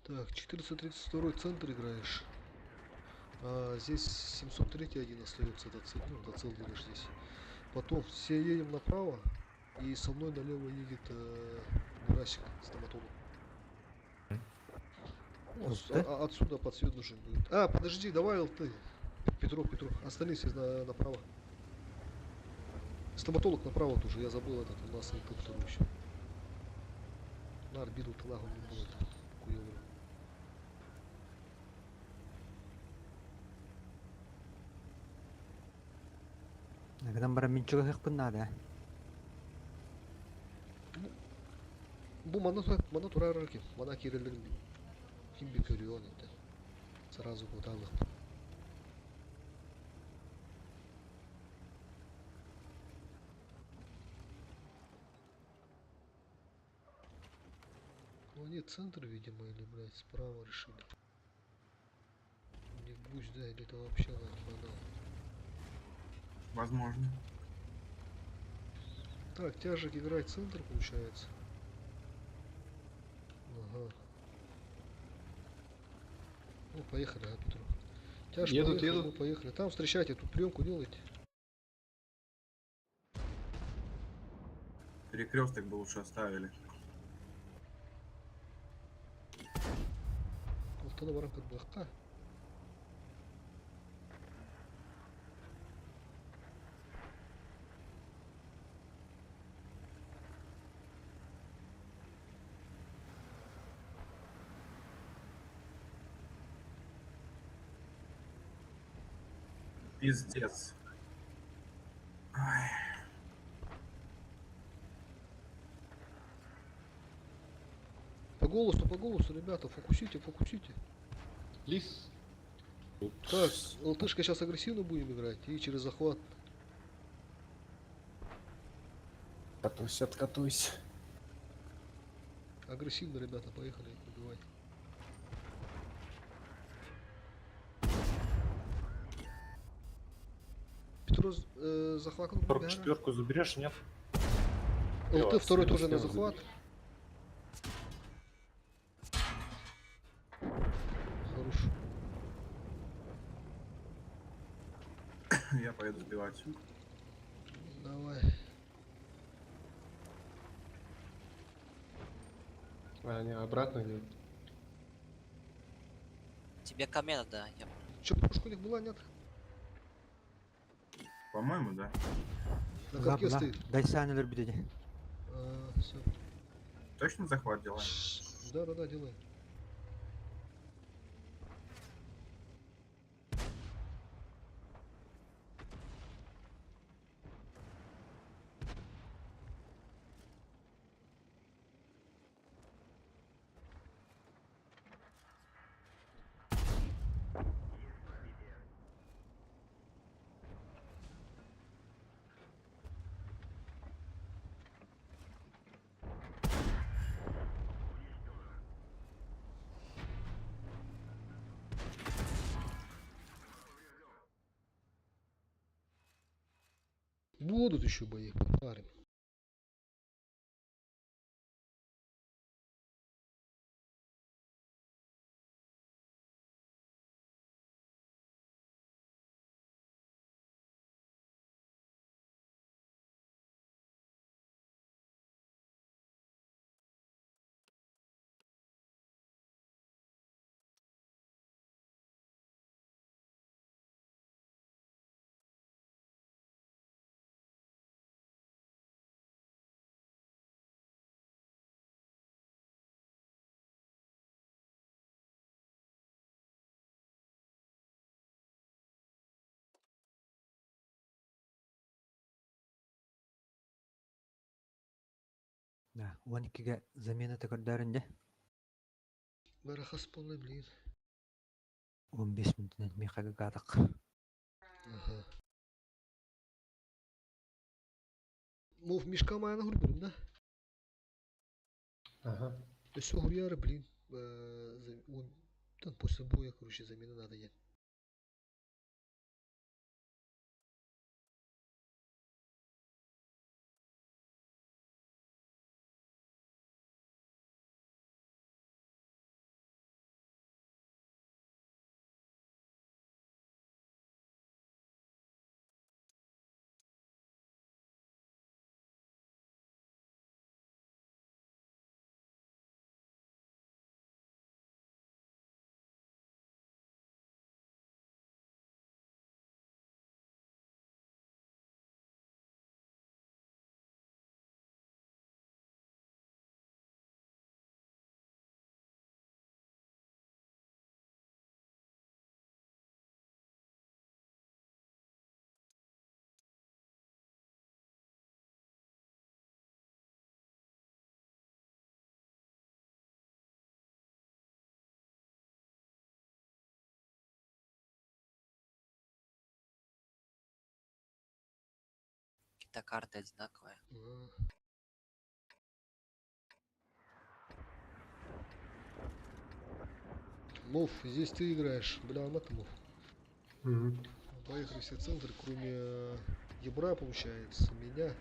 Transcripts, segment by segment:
Так, 432 центр играешь. А здесь 703 один остается до цел делаешь здесь. Потом все едем направо, и со мной налево едет Мирасик, стоматолог. Ну, Ылты? отсюда подсвет нужен будет. А, подожди, давай ты. Петров, остальные все направо. Стоматолог направо тоже, я забыл этот, у нас ЛТ второй еще. На орбиту нахуй не будет. Хуёвый. Nagdang maraming чугах пыннады. Bu mana turar ki. Mana kirelerin kim bir görüyor onu da. Сразу вот так вот. Ну они центр, видимо, или, блядь, справа решили. Не гусь, да, или это вообще надо. Возможно. Так, тяжек играть центр получается. Ага. Ну, поехали, а, Петров. Тяж поехали, мы поехали. Там встречайте, тут приемку делайте. Перекресток бы лучше оставили. Алтана баранка блока. Пиздец. Ай. По голосу, ребята, фокусите. Лис. Так, ЛТшка сейчас агрессивно будем играть и через захват. Откатуйся. Агрессивно, ребята, поехали, убивать. Петрос, захват. 44-ку заберешь, нет? ЛТ второй тоже на захват. Хорош. Я поеду сбивать. Давай. А, не, обратно идет. Тебе камень надо, я... Че, пушка у них была, нет? По-моему, да. На катке Габна. стоит. Дай санелер бидеди. Все. Точно захват делаем? Да, делай. Будут еще бои, парень. Да, 12-ге замена тәкәрдәрендә. Барахас полный, блин. 15 минутын мехага гадык. Ага. Ну, в мешка моя на гурбин, да? Ага. Все, гурьяры, блин. Там после боя, короче, замена надо ехать. Какие-то карты одинаковые. Ага. Мув, здесь ты играешь. Бля, мат мув. Мгм. Поехали все центры, кроме Ебра, получается, меня.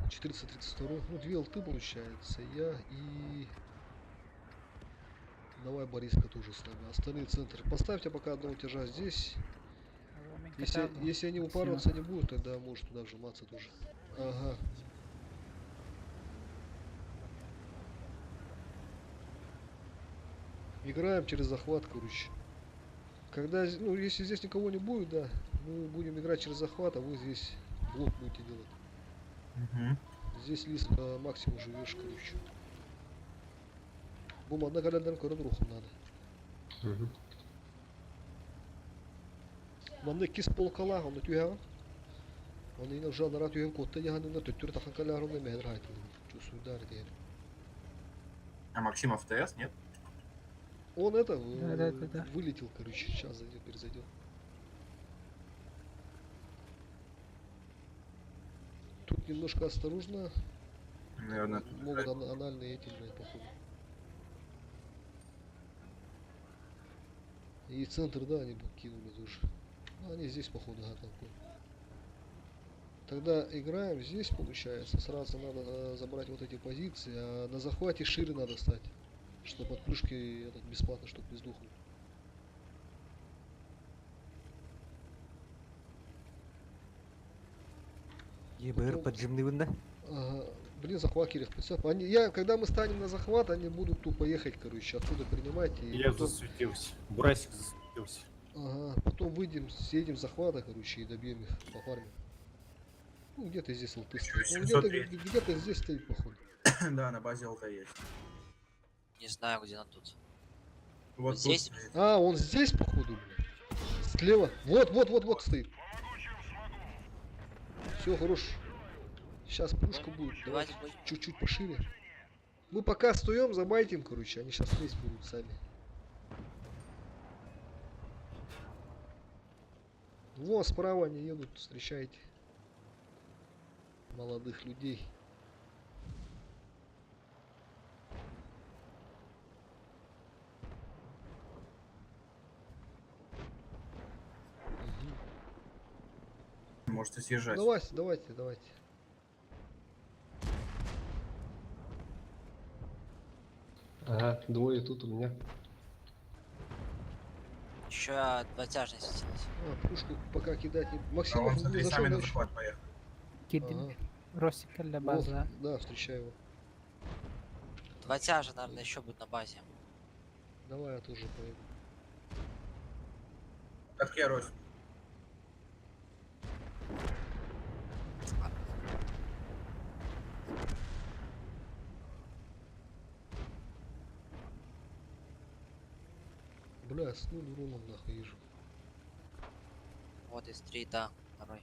432, ну, 2 лты, получается, я и... Давай Бориска тоже с нами. Остальные центры. Поставьте пока одного тяжа здесь. Если они упарываться не будут, тогда может туда вжиматься тоже. Ага. Играем через захват, короче. Когда, ну, если здесь никого не будет, да, мы будем играть через захват, а вы здесь блок будете делать. Угу. Здесь лист максимум живешь, короче. Бум, одна каляддан рухом надо. Мгм. Манда кис полкала, он тюга. Он и нажал на рату котта яхан на тюр тахан каляру на мехр хайт. Чувствую дар теперь. А Максимов ТС, нет? Он это Да. вылетел, короче. Сейчас зайдет, перезайдет. Тут немножко осторожно. Наверное, Могут анальные эти, блядь, походу. И центр, да, они кинули тоже. Ну, они здесь, походу, готовы. Тогда играем здесь, получается. Сразу надо забрать вот эти позиции, а на захвате шире надо стать. Чтобы от плюшки этот бесплатно, чтобы не сдохнуть. ЕБР Потом- поджимный вында. Ага. Блин, захват Кирилл, представь. Когда мы станем на захват, они будут тупо ехать, короче, оттуда принимать. И Я потом, засветился. Бурасик засветился. ага, потом выйдем, съедем с захвата, короче, и добьем их по фарме. Ну, где-то здесь лты стоит. Он 703. где-то здесь стоит, походу. Да, на базе ЛТ есть. Не знаю, где он тут. Вот тут Здесь? стоит. А, он здесь, походу, блин. Слева. Вот стоит. Все, хорош. Сейчас плюшка будет. Давайте Давайте будем. чуть-чуть пошире. Мы пока стоим, забайтим, короче. Они сейчас лезть будут сами. Вон справа они едут, встречайте. Молодых людей. Мгм. Можете съезжать. Давайте. Ага, двое тут у меня. Еще двотяжный светилась. Плюшку пока кидать не... А Максимов он, смотри, зашел сами на дальше. захват поехал. Ага. Ростик для Вот, базы. да, встречаю его. Двотяжа, наверное, еще будет на базе. Давай я тоже поеду. Как я, Рось? Бля, с нуль уроном нахуй езжу. Вот из 3, да, второй.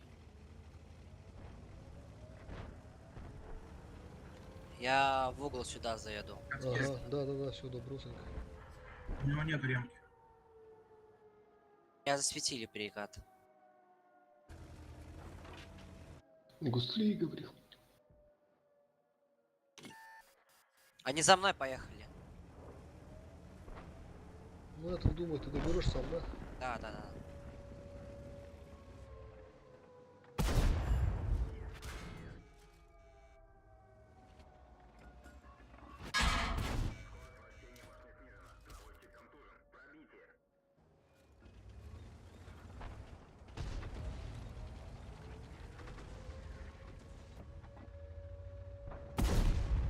Я в угол сюда заеду. Ага, да, все, добросенько. У него нет ремки. Я засветили перекат. Густли говорил. Они за мной поехали. Ну, я так думаю, ты доберешь сам, да? Да.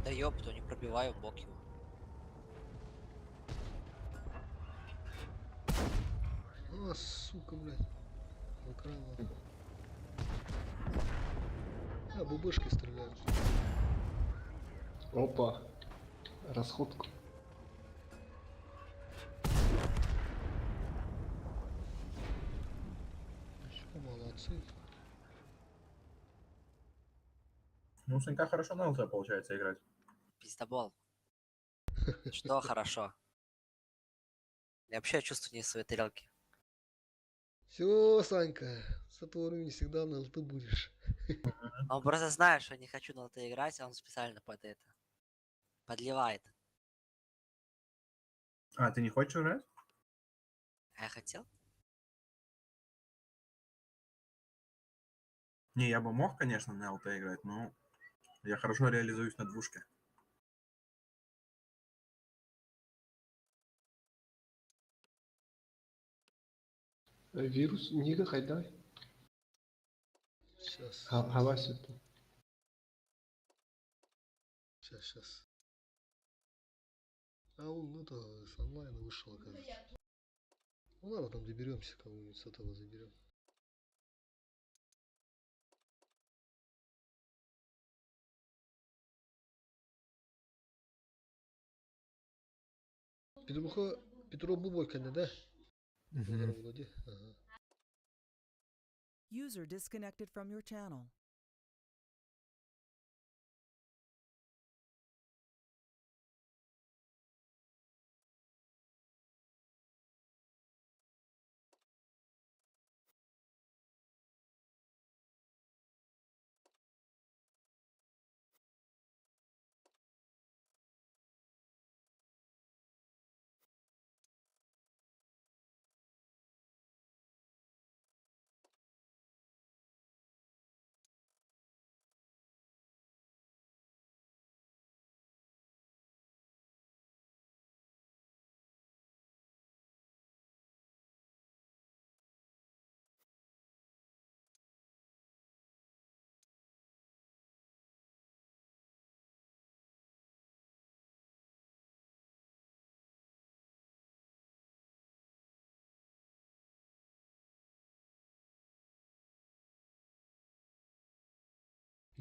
Да ёпту, не пробиваю бок его. А, сука, блядь. Украла. А, бубышкой стреляют. Опа. Расходку. Всё, молодцы. Ну, Санька хорошо на ЛТ получается играть. Пиздобол. Что хорошо. Я вообще чувствую не своей тарелки. Все, Санька, с этого времени всегда на ЛТ будешь. Он просто знает, что не хочу на это играть, а он специально под это. Подливает. А, ты не хочешь играть? А я хотел? Не, я бы мог, конечно, на ЛТ играть, но я хорошо реализуюсь на двушке. Вирус, Нига, хайдай. Сейчас, Хавасит. сейчас. А он это с онлайна вышел, оказывается. Ну ладно, там доберемся, кого-нибудь с этого заберем. Петруха, Петро Бубойкина, да? Мгм. Вроде. Ага. User disconnected from your channel.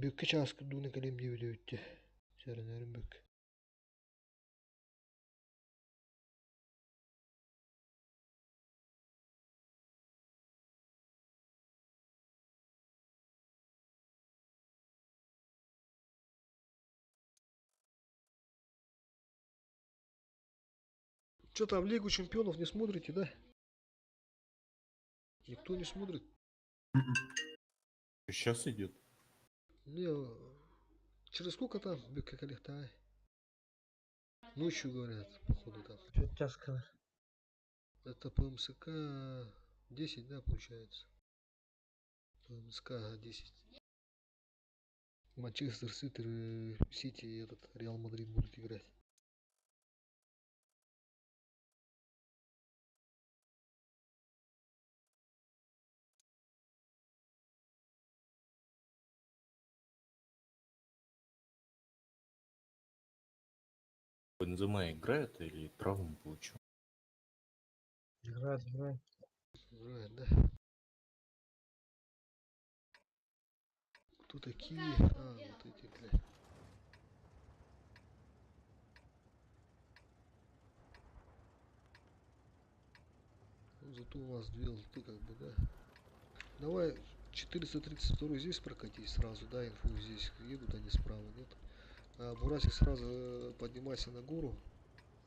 Büyük çaskı dune kalem diye biliyor ötte. Serenlerin büyük. Что там, Лигу чемпионов не смотрите, да? Никто не смотрит. Сейчас идет. Не, через сколько там Бюк Калихтай? Ночью говорят, походу там. Что тяжко? Это по МСК 10, да, получается? По МСК 10. Манчестер Сити и этот Реал Мадрид будут играть. Бензема играет или травму получил? Играет. Играет, да? Кто такие? А, вот эти, блядь. Ну, зато у нас две лты как бы, да. Давай 432 здесь прокатись сразу, да, инфу здесь едут они справа, нет? А Бурасик сразу поднимайся на гору.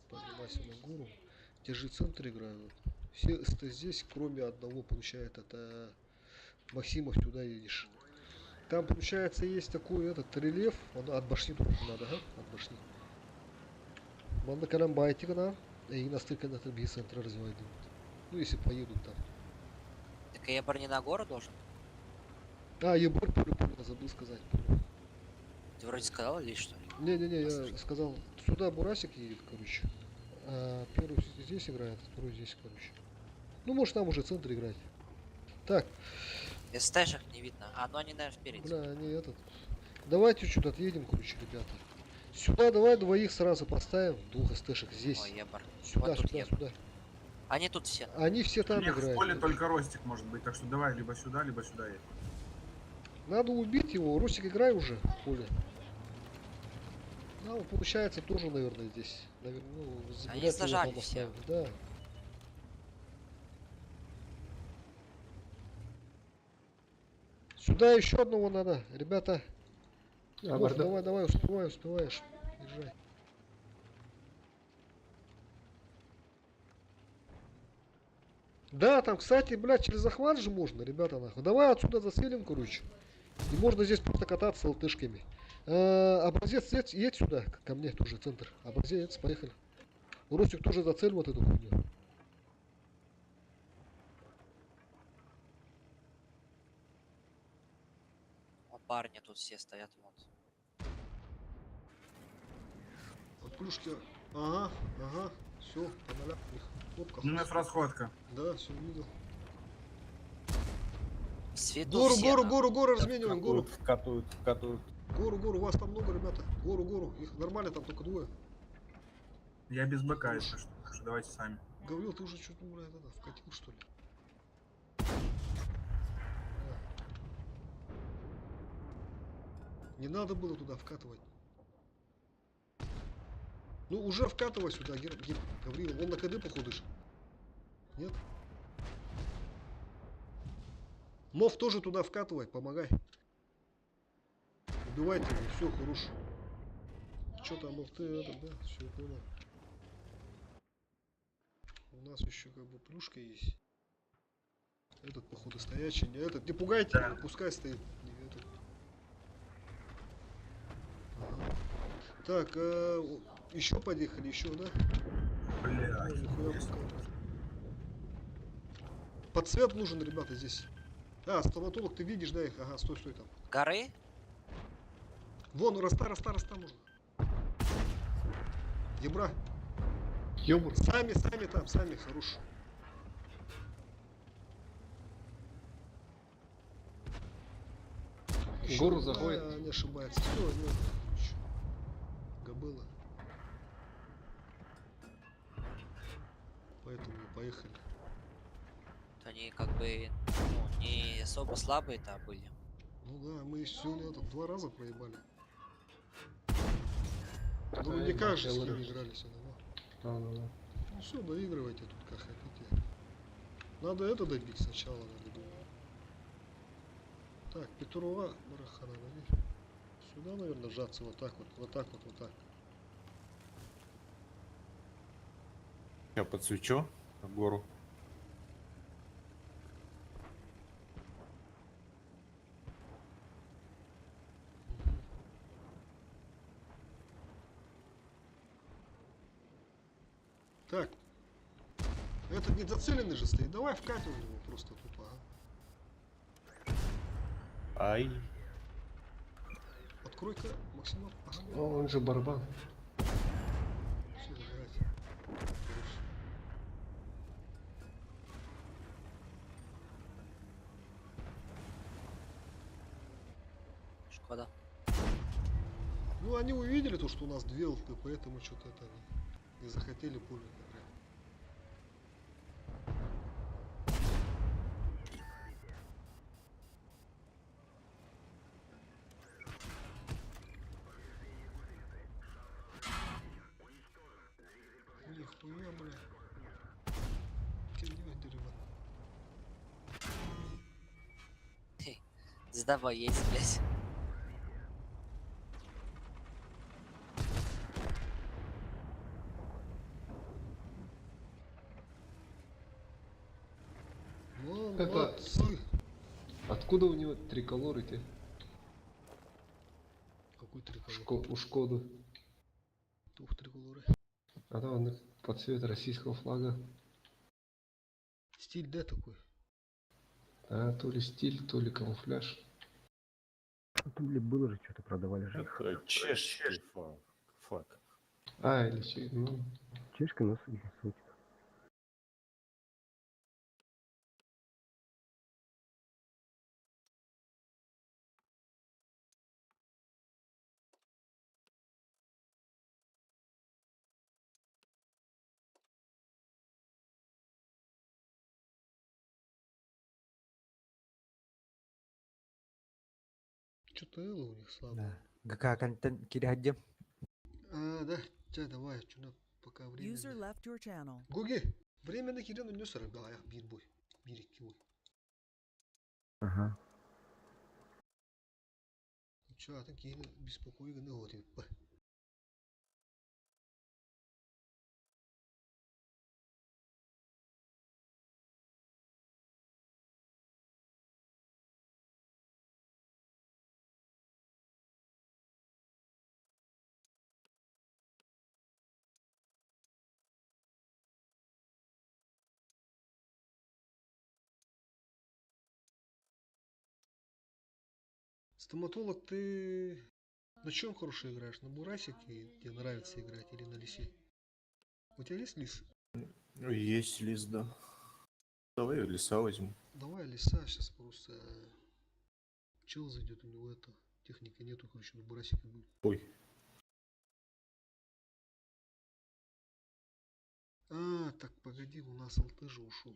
Поднимайся на гору. Держи центр играют. Все СТ здесь, кроме одного, получает это Максимов туда едешь. Там получается есть такой этот рельеф, он от башни только надо, ага, от башни. Манда карамбайтика, и настолько на тобі центр развивать. Ну если поедут там. Так я не на гору должен? А, Ебор, забыл сказать. Ты вроде сказал или что ли? Не-не-не, я сказал, сюда Бурасик едет, короче. А первый здесь играет, второй здесь, короче. Ну, может, там уже центр играть. Так, СТшек не видно. А, ну они, наверное, впереди. бля, они этот... Давайте чуть отъедем, короче, ребята. Сюда давай двоих сразу поставим, двух СТшек здесь. Ой, ебар. Сюда, вот тут сюда, ебар. сюда. Они тут все. Они все там Нет, в играют. поле только Ростик может быть, так что давай либо сюда едь. Надо убить его. Русик, играй уже в поле. Ну, получается, тоже, наверное, здесь. Наверное, ну, Они вряд ли его зажали там все. оставят. Да. Сюда еще одного надо, ребята. Вов, Абарда. давай, успеваешь. Езжай. Да, там, кстати, блядь, через захват же можно, ребята, нахуй. Давай отсюда заселим, короче. И можно здесь просто кататься лтышками. Образец, едь сюда, ко мне тоже, центр. Образец, поехали. Ростик тоже зацель вот эту хуйню. О, парни тут все стоят, вот. От плюшки. Ага, ага. Все, поналяп их. Опка. МФ расходка. Да, все увидел. В свету Гору, все, гору, да. гору, гору размениваем, гору. Вкатывают. Гору, гору, вас там много, ребята. Гору, гору. Их нормально, там только двое. Я без БК, если что. Так что давайте сами. Говорил, ты уже что-то, блядь, это, вкатил, что ли? Не надо было туда вкатывать. Ну, уже вкатывай сюда, Гаврил. Он на КД, походу, же. Нет? Мов тоже туда вкатывай, помогай. Убивайте его, все, хорош. Что там, Мов, ты это, да, все, понял. У нас еще как бы плюшка есть. Этот, походу, стоячий, не этот. Не пугайте Да. его, пускай стоит. Не этот. Ага. Так, еще подъехали, еще, да? Бля. Ой, нихуя пока. Подсвет нужен, ребята, здесь. А, стоматолог, ты видишь, да, их? Ага, стой, стой там. Горы? Вон, раста можно. Ебра. Ёбр. Сами там, сами, хорош. Гору заходит. Не ошибается. Все, ну, габыла. Поэтому поехали. Они как бы, ну, не особо слабые-то были. Ну да, мы сегодня это 2 раза проебали. Ну Да, никак же с ебать, ними я играли сегодня. Да. Ну все, доигрывайте тут как хотите. Надо это добить сначала, надо думаю. Так, Петрова, Барахана, наверх. Сюда, наверное, сжаться вот так вот, вот так. Я подсвечу гору. Так. Этот не зацеленный же стоит. Давай вкатываем его просто тупо, ага. Ай. Открой-ка, Максимов. Ага. О, он же барабан. Все, забирайте. Хорош. Шкода. Ну, они увидели то, что у нас 2 ЛТ, поэтому что-то это не захотели пулю играть. Нихуя, бля. Кидывай дерево. Сдавай есть, блядь. Ну, Это- молодцы. Откуда у него триколор эти? Какой триколор? У Шкоды. Тух триколоры. А да, он под цвет российского флага. Стиль, да, такой? А, то ли стиль, то ли камуфляж. Там ли было же что-то, продавали же их. Это чешский флаг. А, или че, ну, Чешка, но суть. Что-то Элла у них слабо. Да. ГК контент кидаде. Да, чай, давай, что пока время. User left your channel. Гуги, временно Кирилл нес да, я бит бой. Бирик кивой. Ага. Чё, а такие беспокойные ноги. Стоматолог, ты на чем хорошо играешь? На бурасике тебе нравится играть или на лисе? У тебя есть лис? Есть лист, да. Давай леса возьму. Давай лиса, сейчас просто чел зайдет, у него это техники нету, короче, на бурасике будет. Ой, А, так погоди, у нас ЛТ же ушел.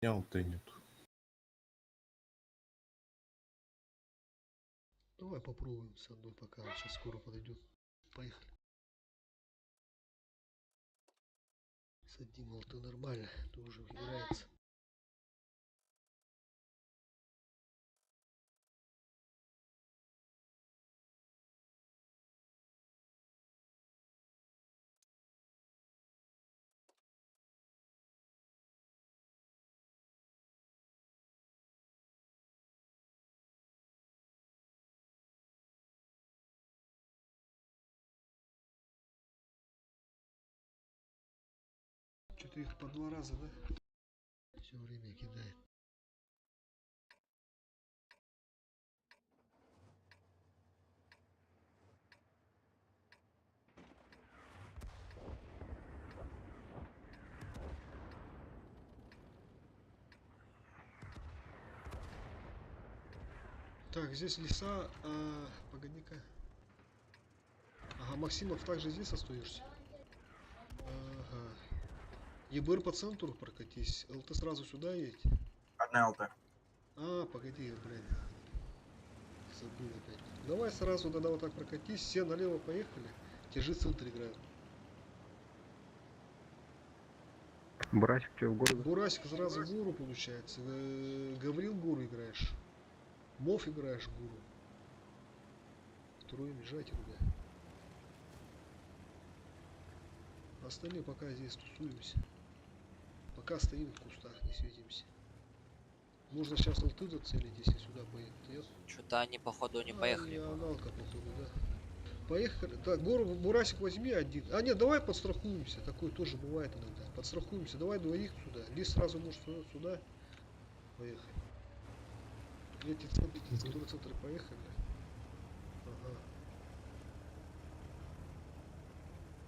у меня ЛТ нету. Давай попробуем с одной, пока он сейчас скоро подойдет. Поехали. С одним ЛТ нормально, тоже играется. Что-то их по 2 раза, да? Все время кидает. Так, здесь леса, погоди-ка. Ага, Максимов, также здесь остаешься? Ага. ЕБР по центру прокатись. ЛТ сразу сюда едь. Одна ЛТ. А, погоди, блядь. Забыл опять. Давай сразу тогда вот так прокатись. Все налево поехали. Тяжи центр играют. Бурасик, что в городе? Бурасик сразу гору получается. Гаврил гору играешь. Мов играешь гору. Второй езжайте туда. Остальные пока здесь тусуемся. Пока стоим в кустах, не светимся. Можно сейчас ЛТ зацелить, если сюда поедет. Нет? Что-то они, походу, не поехали. Аналка, походу, да. Поехали. Так, гору, Бурасик возьми один. А нет, давай подстрахуемся. Такое тоже бывает иногда. Подстрахуемся. Давай двоих сюда. Лис сразу может сюда. Поехали. Эти центры, которые центры поехали. Ага.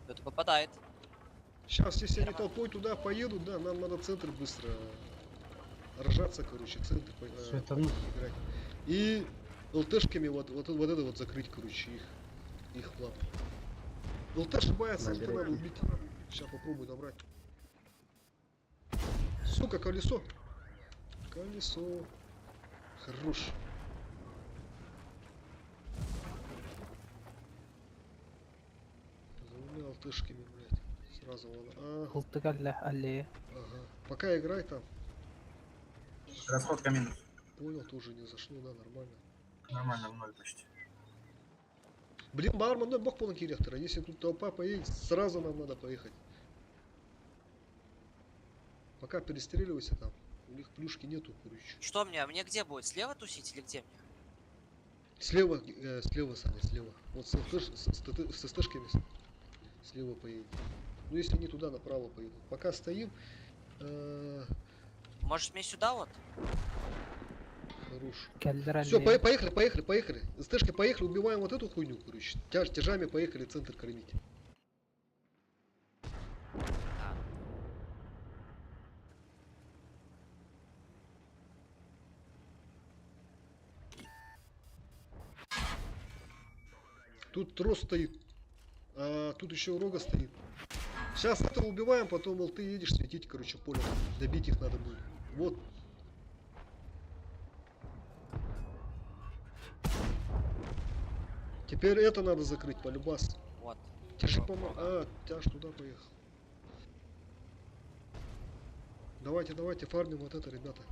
Кто-то попадает. Сейчас, если они толпой туда поедут, да, нам надо центр быстро ржаться, короче, центр играть. И ЛТшками вот это вот закрыть, короче, их флаг. ЛТ ошибается, ЛТ надо убить. Сейчас попробую добрать. Сука, колесо. Колесо. Хорош. За двумя ЛТшками, блядь. Сразу ладно. Ага. Пока играй там. Расходка минус. Понял, тоже не зашло, да, нормально. Нормально, в ноль почти. Блин, бармен, ну бог полный ректора. Если тут толпа поедет, сразу нам надо поехать. Пока перестреливайся там. У них плюшки нету, короче. Что мне? А мне где будет? Слева тусить или где мне? Слева, слева, Саня, слева. Вот с СТшками слева поедет. Ну если не туда, направо поедут. Пока стоим. Может мне сюда вот? Хорош. Все, поехали. СТшки поехали, убиваем вот эту хуйню, короче. Тяжами поехали центр кормить. А, Тут трос стоит. А тут еще рога стоит. Сейчас это убиваем, потом мол, ты едешь светить, короче, поле. Добить их надо будет. Вот. Теперь это надо закрыть, полюбас. вот. Тяжи тяж туда поехал. Давайте, фармим вот это, ребята.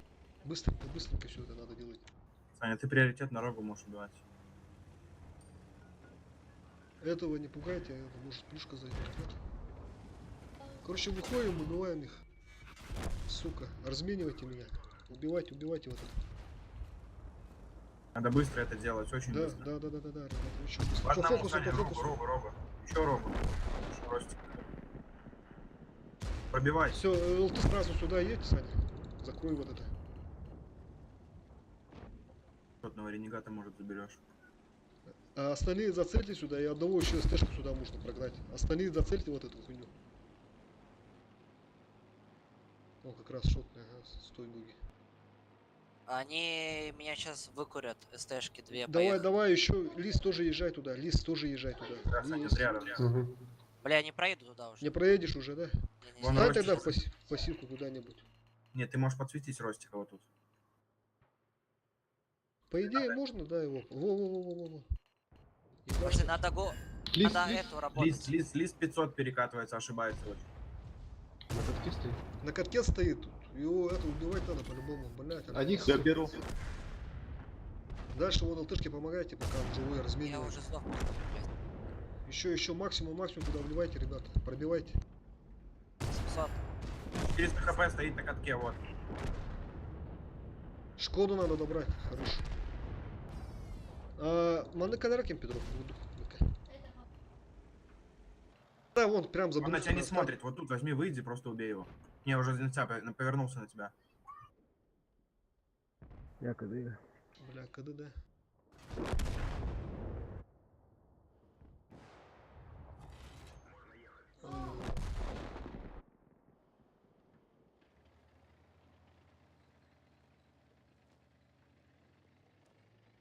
Быстренько все это надо делать. Саня, ты приоритет на рогу можешь убивать. Этого не пугайте, это может плюшка зайдет. Да? Короче, выходим, убиваем их. Сука, разменивайте меня. Убивайте вот это. Надо быстро это делать, очень Да, быстро. да, ребята, очень быстро. По одному, По Саня, фокусу. рогу. Еще рогу. Ростик. Пробивай. Все, ты сразу сюда едь, Саня. Закрой вот это. Одного ренегата, может, заберешь. А остальные зацельте сюда, и одного еще СТшку сюда можно прогнать. Остальные зацельте вот эту хуйню. О, как раз шотный, ага, стой, буги. Они меня сейчас выкурят, СТшки две, Давай, поехали. давай, еще Лис тоже езжай туда, Лис тоже езжай туда. Да, Саня, Лис. зря. Мгм. Бля, не проеду туда уже. Не проедешь уже, да? Не-не-не. Вон Дай Ростик. тогда в пассивку куда-нибудь. Нет, ты можешь подсветить Ростика вот тут. По идее можно, да, его. Во-во-во-во-во. Пошли, надо Лист, надо лист. эту работать. Лист 500 перекатывается, ошибается очень. На катке стоит. На катке стоит тут. Его это убивать надо по-любому, блядь. Один Все, беру. Дальше вон ЛТшки помогайте, пока он живой Я разменивает. уже сдох. Еще максимум туда вливайте, ребята. Пробивайте. 700. 400 хп стоит на катке, вот. Шкоду надо добрать. Хорош. Маны кадраким, Петров. Да, вон, прям за Он на тебя не брусом смотрит. Вот тут возьми, выйди, просто убей его. Не, уже на тебя повернулся на тебя. Я КД. Бля, КД.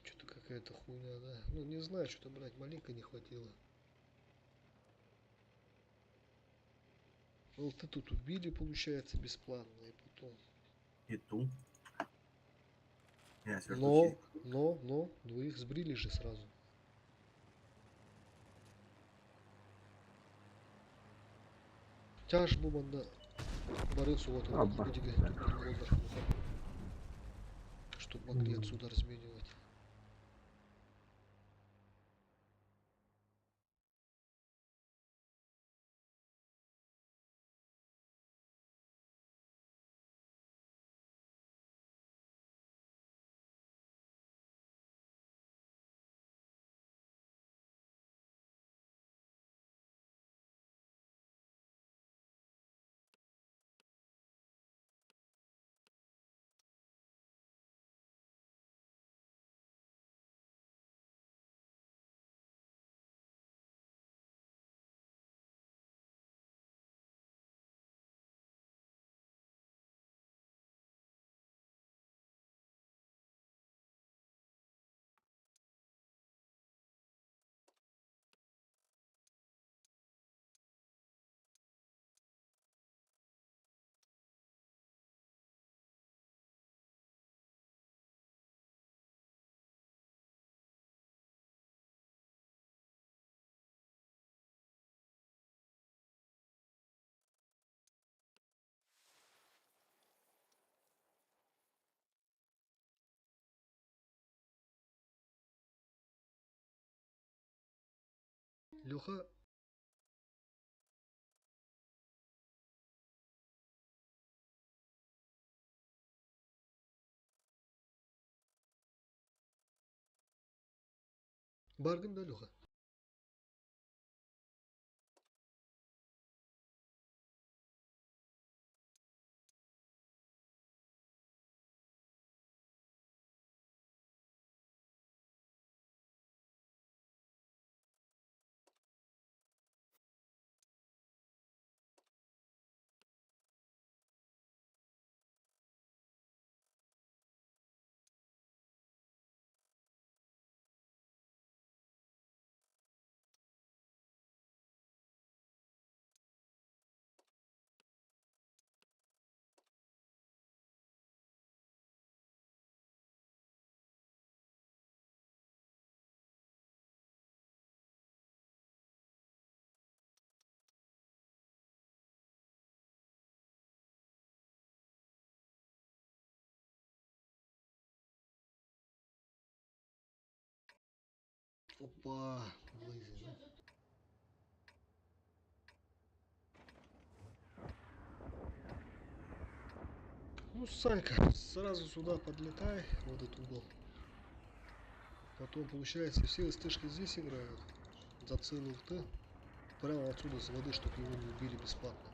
Что-то какая-то хуйня, да. Ну, не знаю, что-то, блядь, маленько не хватило. Вот ты тут убили, получается, бесплатно, и потом. И ту. Я сверху Но, двоих сбрили же сразу. Тяж буманда Борису вот он, Оба. чтобы могли отсюда разменивать. Леха. Барган, да, Леха? Опа, Блейзи, да? Ну, Санька, сразу сюда подлетай, в этот угол. Потом, получается, все СТшки здесь играют. Зацелил ты. Прямо отсюда с воды, чтобы его не убили бесплатно.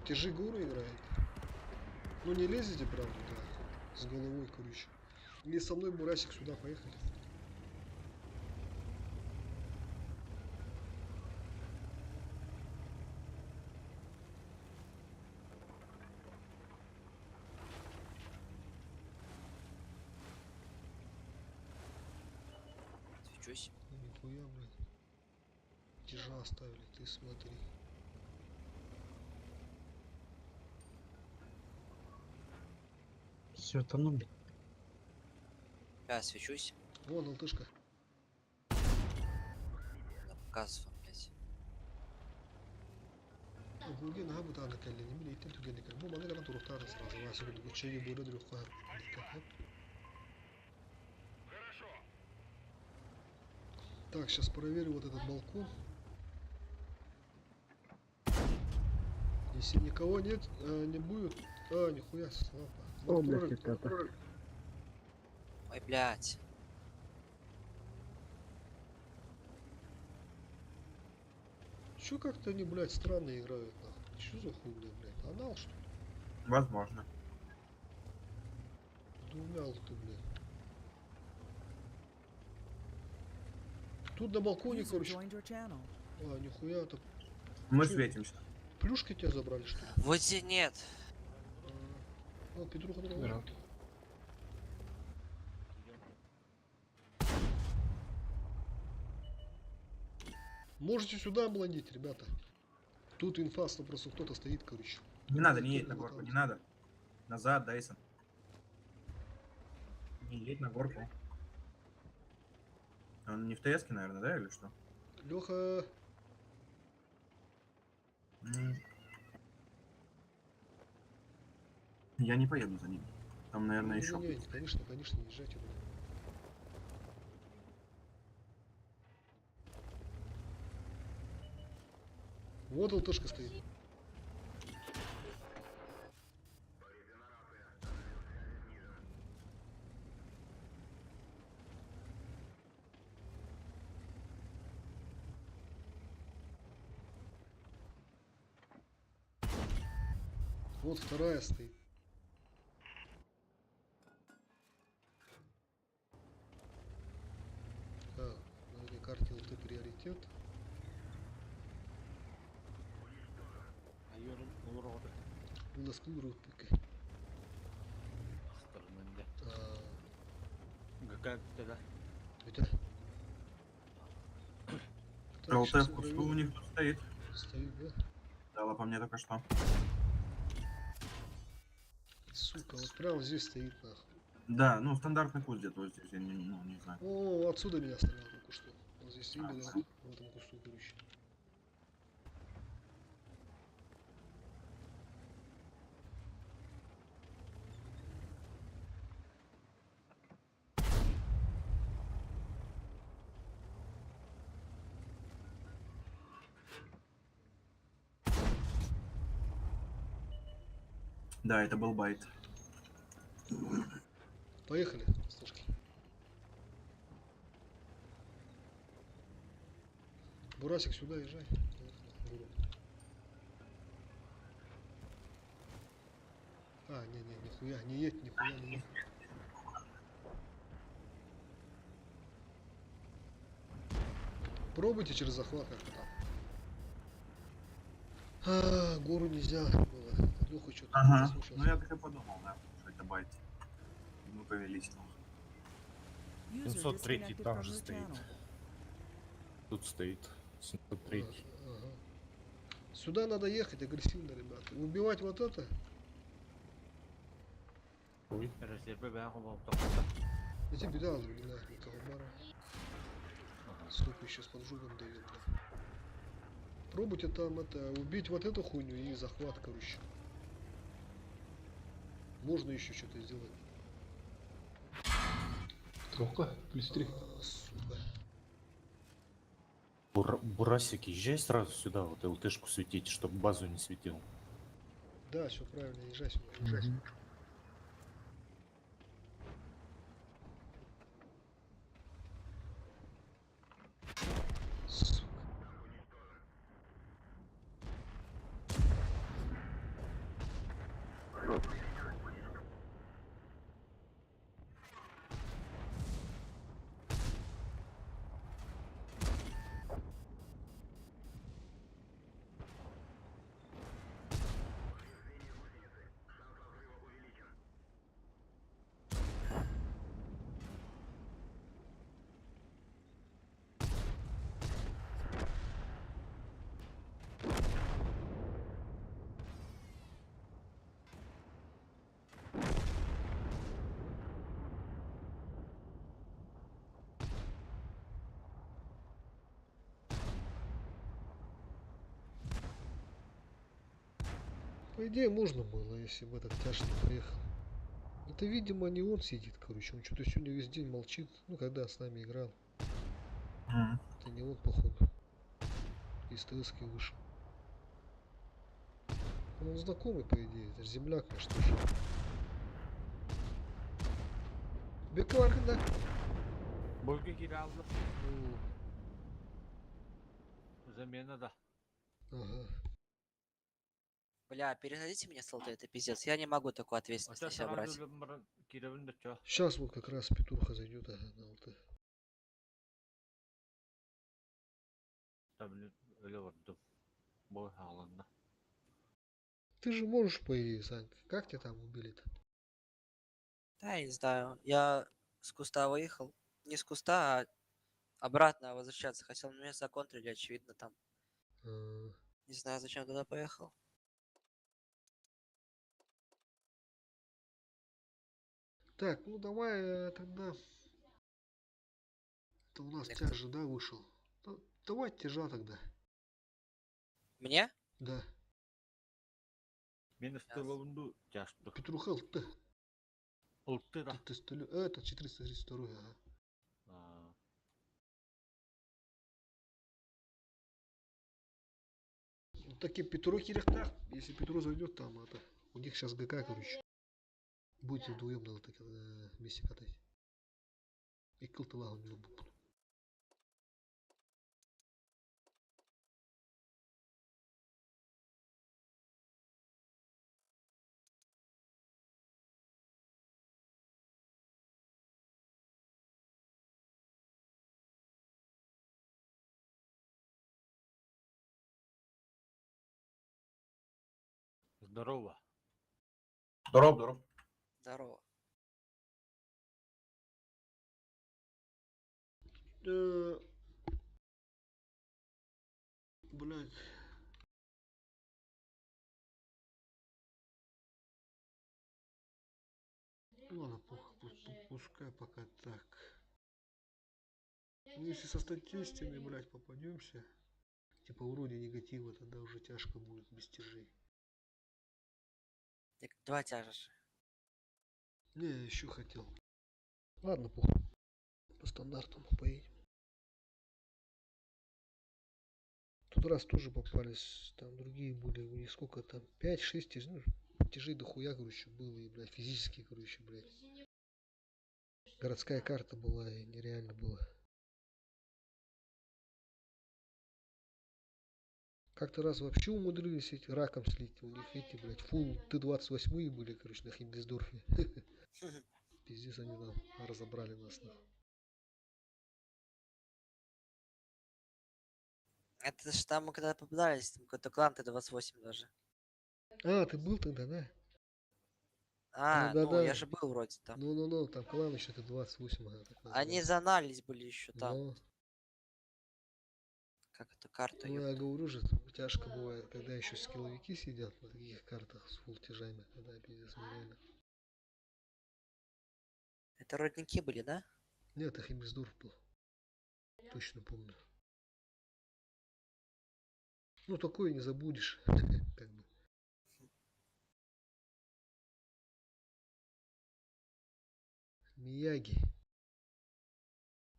Тяжи гору играет. Ну, не лезете прям туда. С головой, короче. И со мной Бурасик сюда, поехали. Свечусь. Ну, нихуя, блядь. Тяжа оставили, ты смотри. Все тонул. Я свечусь. Вон, алтышка. На показ вам, блядь. Гуген габы тана келли, не билейтин түгенде кел. Бу мана гана туруктарын сразу. Вася буду гуччеги буры дрюк кояр. Так, сейчас проверю вот этот балкон. Если никого нет, не будет. А, нихуя, слава. Область это. Ой, блядь. Чё как-то они, блядь, странно играют, нахуй? Чё за хуйня, блядь? Анал, что ли? Возможно. Думял ты, блядь. Тут на балконе, User короче. joined your channel. А, нихуя, так Мы Чё? светимся. плюшки тебя забрали, что ли? Вот здесь нет. А, Петруха, другой. Да. Можете сюда блондить, ребята. Тут инфа, просто кто-то стоит, короче. Не надо, не едь Кто-то на горку, там. не надо. Назад, Дайсон. Не едь на горку. Он не в ТС-ке, наверное, да, или что? Леха, Я не поеду за ним. Там, наверное, еще. не, конечно, конечно, езжайте, блядь. Вот ЛТшка стоит. Вот вторая стоит. А, на этой карте ЛТ приоритет. Bu nasıl bir peki? Güzel. Так, ЛТ щас в кусту проверим. у них тут стоит. Стоит, да? Дала по мне только что. Сука, вот прямо здесь стоит, нахуй. Да, ну стандартный куст где-то вот здесь, я не знаю. О, отсюда меня стрелял только что. Вот здесь именно в этом кусту, короче. Да, это был байт. Поехали, слушай. Бурасик, сюда езжай. Поехали. А, не, нихуя, не едь, нихуя, не едь. Пробуйте через захват как-то там. А, гору нельзя было. Леха что-то Ага. послушался. Ну я так и подумал, да, что это байт. Мы повелись. User 703 disconnected там from же your стоит. channel. Тут стоит 703. Ага. Сюда надо ехать агрессивно, ребята. Убивать вот это. Ой, Эти беда, Калабара. Сколько еще с поджогом дает, бля. Пробуйте там это, убить вот эту хуйню и захват, короче. Можно еще что-то сделать. Трохка, плюс 3. А, сука. Бурасик, езжай сразу сюда, вот ЛТшку светить, чтобы базу не светил. Да, все правильно, езжай сюда, езжай сюда. Сука. По идее, можно было, если бы этот тяж не поехал. Это, видимо, не он сидит, короче. Он что-то сегодня весь день молчит. Ну, когда с нами играл. Мгм. Это не он, походу. Из ТСки вышел. Он знакомый, по идее. Это же земляк, конечно же. Беку arkanda. Бөлге кире алды. Ну, Замена да. ага. Бля, пересадите мне с ЛТ, это пиздец. Я не могу такую ответственность на Ача себя саран брать. өлім мұрын киребін де чо. Сейчас вот как раз Петруха зайдет, ага, на ЛТ. Табілі өлі ұрдым. Бой алынды. Ты же можешь, по идее, Санька. Как тебя там убили-то? Да, я не знаю. Я с куста выехал. Не с куста, а обратно возвращаться хотел. Но меня законтрили, очевидно, там. А, Не знаю, зачем туда поехал. Так, ну давай тогда. Это у нас Мне тяж же, да, вышел? Давай тяжа тогда. Мне? Да. Мен стылауынды жашты. Петруха ЛТ. Ұлтты да. Это 432, ага. Ну, такие Петру Кирихтах. Если Петру зайдет там, это. У них сейчас ГК, короче. Будете вдвоем надо так вместе катать. И кылтыла у него букву. Здорово. Здоров, здоров. Здорово. Блять. Ну ладно, пускай пока так. Ну, если со статистикой, блять, попадемся, типа вроде негатива, тогда уже тяжко будет без тяжей. Так, два тяжешь. Не, я еще хотел. Ладно, похуй. По стандарту поедем. Тут раз тоже попались, там другие были, у них сколько там, 5-6 тяжей, ну, тяжей дохуя, короче, было, и, блядь, физически, короче, блядь. Городская карта была, и нереально было. Как-то раз вообще умудрились эти раком слить, у них эти, блядь, фул Т-28 были, короче, на Хиндесдорфе. Пиздец, они там разобрали нас, нахуй. Это ж там мы когда попадались, там какой-то клан Т-28 даже. А, ты был тогда, да? А, да, ну да. я же был вроде там. Ну, там клан еще Т-28, ага, так Они называется. занались были еще там. Но, Как эту карту, ну, я ёпта. говорю же, тяжко бывает, когда еще скилловики сидят на таких картах с фул тяжами, когда пиздец нереально. Это родники были, да? Нет, это Химмельсдорф был. Точно помню. Ну, такое не забудешь, как бы. Мияги.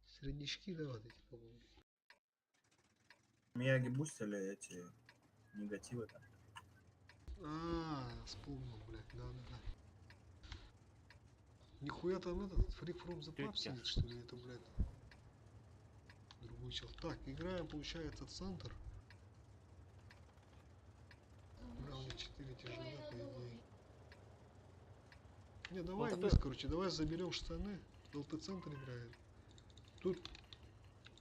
Среднячки, да, вот эти, по-моему. Мияги бустили эти негативы там. А, вспомнил, блядь, да. Нихуя там этот Free From The Pub Тетя. сидит, что ли, это, блядь. Другой чел. Так, играем, получается, центр. Да, у них 4 тяжелых, по идее. Не, давай Вот вниз, это- короче, давай заберем штаны. ЛТ-центр играет. Тут,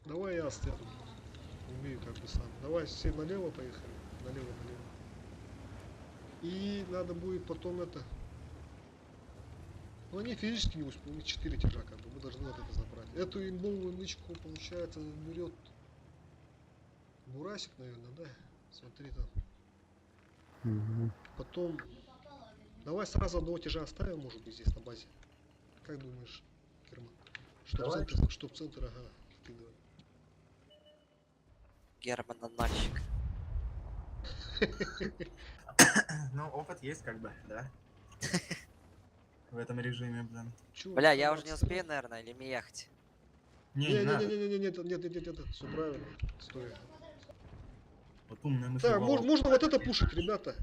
давай я тут умею как бы сам. Давай все налево поехали. Налево. И надо будет потом это... Ну, они физически не успеют, у них 4 тяжа, как бы, мы должны вот это забрать. Эту имбовую нычку, получается, берет Бурасик, наверное, да? Смотри там. Мгм. Потом, давай сразу одного тяжа оставим, может быть, здесь на базе. Как думаешь, Керман? Давай. Чтоб центр, ага, вкидывай. Герман нальщик. Ну, опыт есть как бы, да? В этом режиме, блин. Чё, Бля, я там уже не отстрел? успею, наверное, или мне ехать? Не, не надо. Не-не-не-не-не, нет, все правильно. Стой. Вот умные мысли в Так, голову. можно вот это пушить, ребята.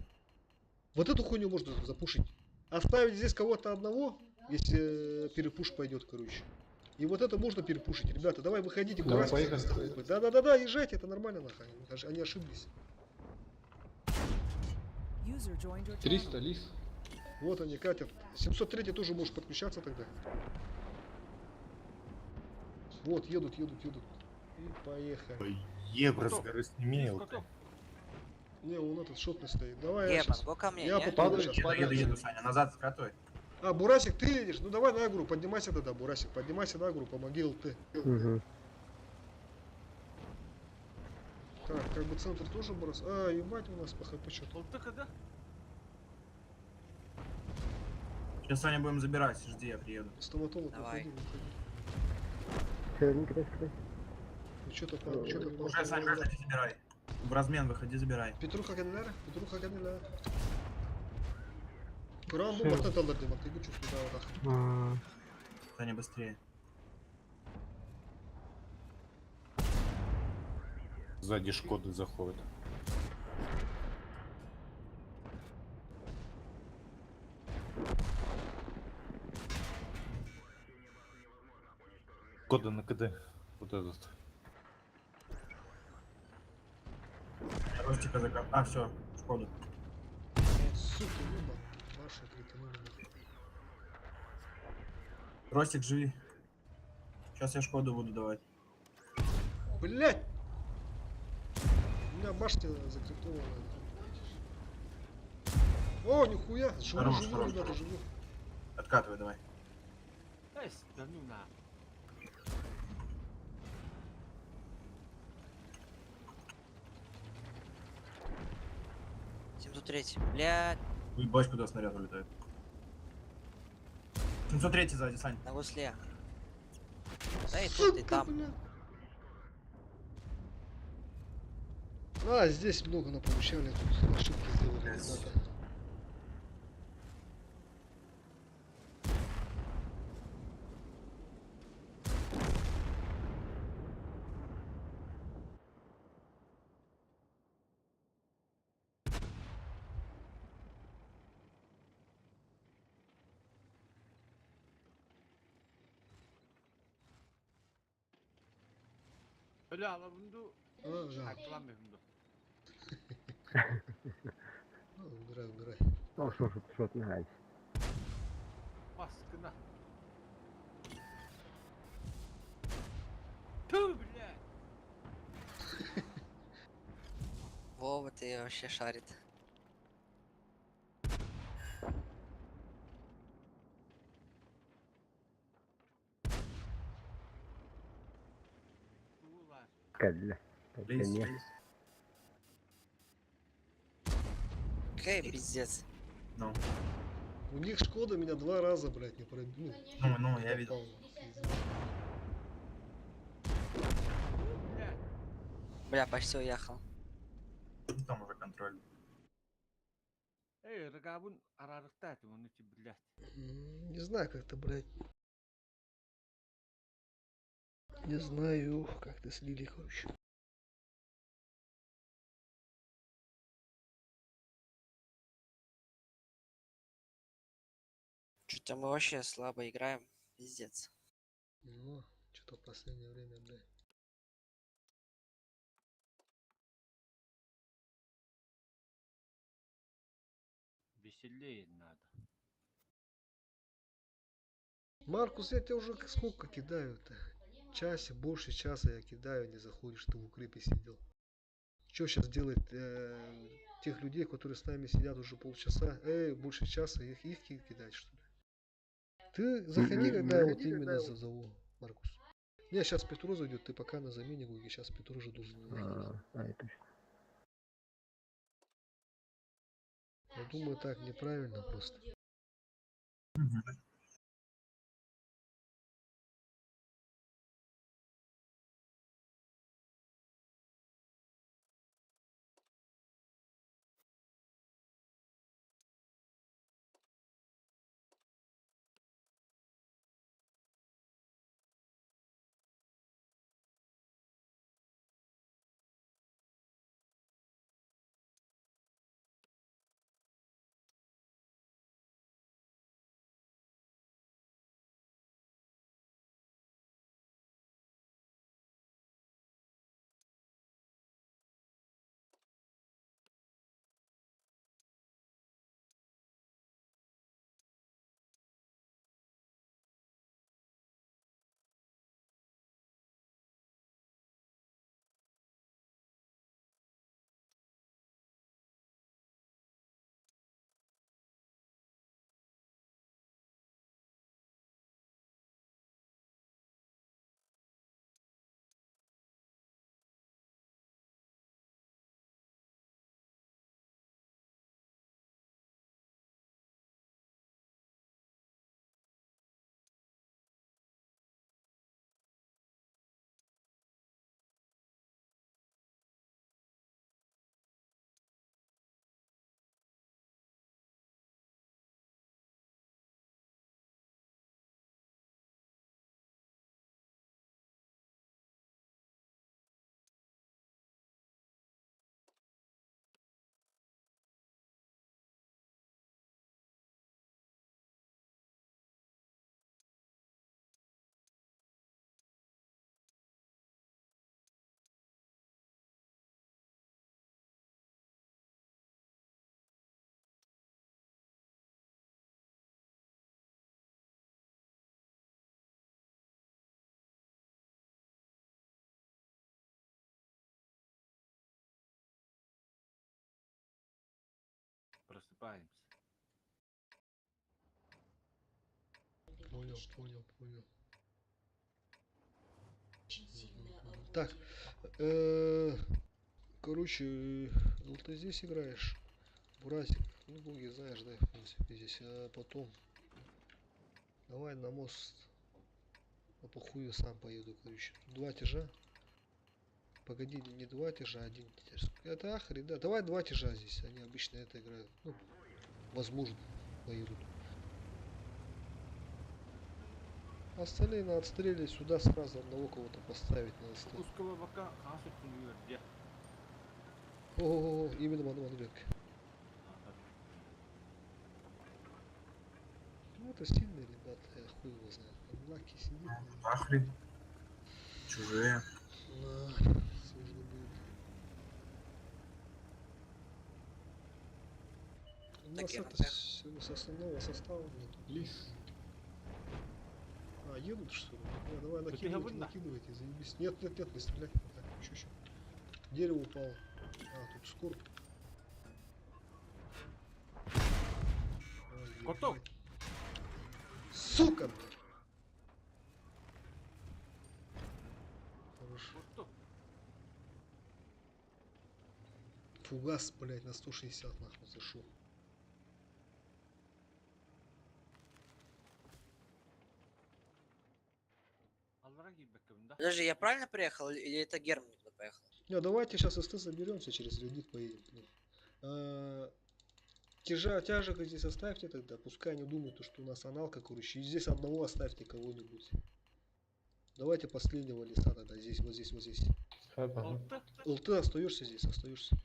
Вот эту хуйню можно запушить. Оставить здесь кого-то одного, если перепуш пойдет, короче. И вот это можно перепушить, ребята. Давай выходите, Давай, Бурасик поехали. страхуй. Да-да-да, езжайте, это нормально, нахуй. Они ошиблись. User joined your 300, channel. лис. Вот они катят. 703 тоже можешь подключаться тогда. Вот, едут. И поехали. Евро с Готов. горы сними, Есть ЛТ. готов. Не, он этот шотный стоит. Давай я Герман, сейчас. го ко мне, Я не? попробую Падает, сейчас. падает. Еду, Саня, назад скатой. А, Бурасик, ты едешь? Ну давай на агру, поднимайся тогда, Бурасик. Поднимайся на агру, помоги ЛТ. Угу. Так, как бы центр тоже Бурас. А, ебать у нас по хп что-то. Улты когда? Сейчас, Саня, будем забирать. Жди, я приеду. Стоматолог, Давай. выходи. Все, не кидай. Ну что-то по... Уже, Саня, выходи, забирай. В размен выходи, забирай. Петруха Ганилера. Kur'an bu batı alır demek ki güçlü daha da. Саня, быстрее. Сзади Шкоды заходит. Шкода на КД. Вот этот. Ростика закап. А, все, Шкода. Сука, люба. Ваша притянули. Ростик, живи. Сейчас я Шкоду буду давать. Блять! У меня башня закриптована. О, нихуя! Живу, Хорош, живу, хорош, ребята, хорош. живу. Откатывай, давай. Эй, да ну на. Третий. Блядь, Ебать, куда снаряд улетает. 703 сзади, Сань. на гусле. Да и тут, и Сука, там. бля. А, здесь много наполучали, тут ошибки сделали, ребята. Öyle ama bunu А, да. saklamıyorum bunu. А, убирай. Ну, что отмирать. Baskına. Tüh bile. Вова, ты вообще шарит. Ulan. Кадля. Только Лезь, не. лезь. Какая пиздец. Ну, У них Шкода меня 2 раза, блядь, не пробил. ну, я видел. Bile. Бля, почти уехал. Ну, там уже контроль. Ey, ragabun aralıkta onun için bile. Не знаю, как-то, блядь. Не знаю, как ты слили, короче. Что-то мы вообще слабо играем. Пиздец. Ну, что-то в последнее время, блядь. Веселее надо. Маркус, я тебя уже сколько кидаю-то? Часе, больше часа я кидаю, не заходишь, ты в укрепе сидел. Что сейчас делать тех людей, которые с нами сидят уже полчаса? Больше часа, их кидать, что ли? Ты заходи, когда я вот именно зазову, Маркус. Не, сейчас Петру зайдет, ты пока на замене Гуги, сейчас Петру уже должен заходить. Это Я думаю, так неправильно просто. Мгм. ошибаемся. Понял. Так, короче, ты здесь играешь, Буразик, ну, боги знаешь, да, в принципе, здесь, а потом, давай на мост, а похуй я сам поеду, короче, тут 2 тяжа, погоди, не 2 тяжа, а 1 тяж, это ахри, да, давай 2 тяжа здесь, они обычно это играют, ну, возможно, поедут. Остальные надо отстрелить сюда сразу одного кого-то поставить на отстрел. Ускала бака хасып күнүгөрдө. О, именно Манбек. Ну это сильные ребята, я хуй его знает. Лаки сидит. Ахри. Чужие. На, сложно будет. У нас Такие это напряг. с основного состава нет. Лис. А, едут что ли? Давай Да ты накидывайте, говна. накидывайте, заебись. Нет, не стрелять. Так, еще. Дерево упало. А, тут скорбь. Ой, Готов. ебать. Сука, блядь. Хорошо. Вот Фугас, блядь, на 160 нахуй зашел. Алраги бекемда. Подожди, я правильно приехал или это Герман туда поехал? Не, давайте сейчас СТ заберемся, через Reddit поедем. Тяжек здесь оставьте тогда, пускай они думают, то, что у нас аналка, короче. И здесь одного оставьте кого-нибудь. Давайте последнего листа тогда, здесь, вот здесь, вот здесь. Хаба. Oldu. ЛТ остаешься здесь, остаешься.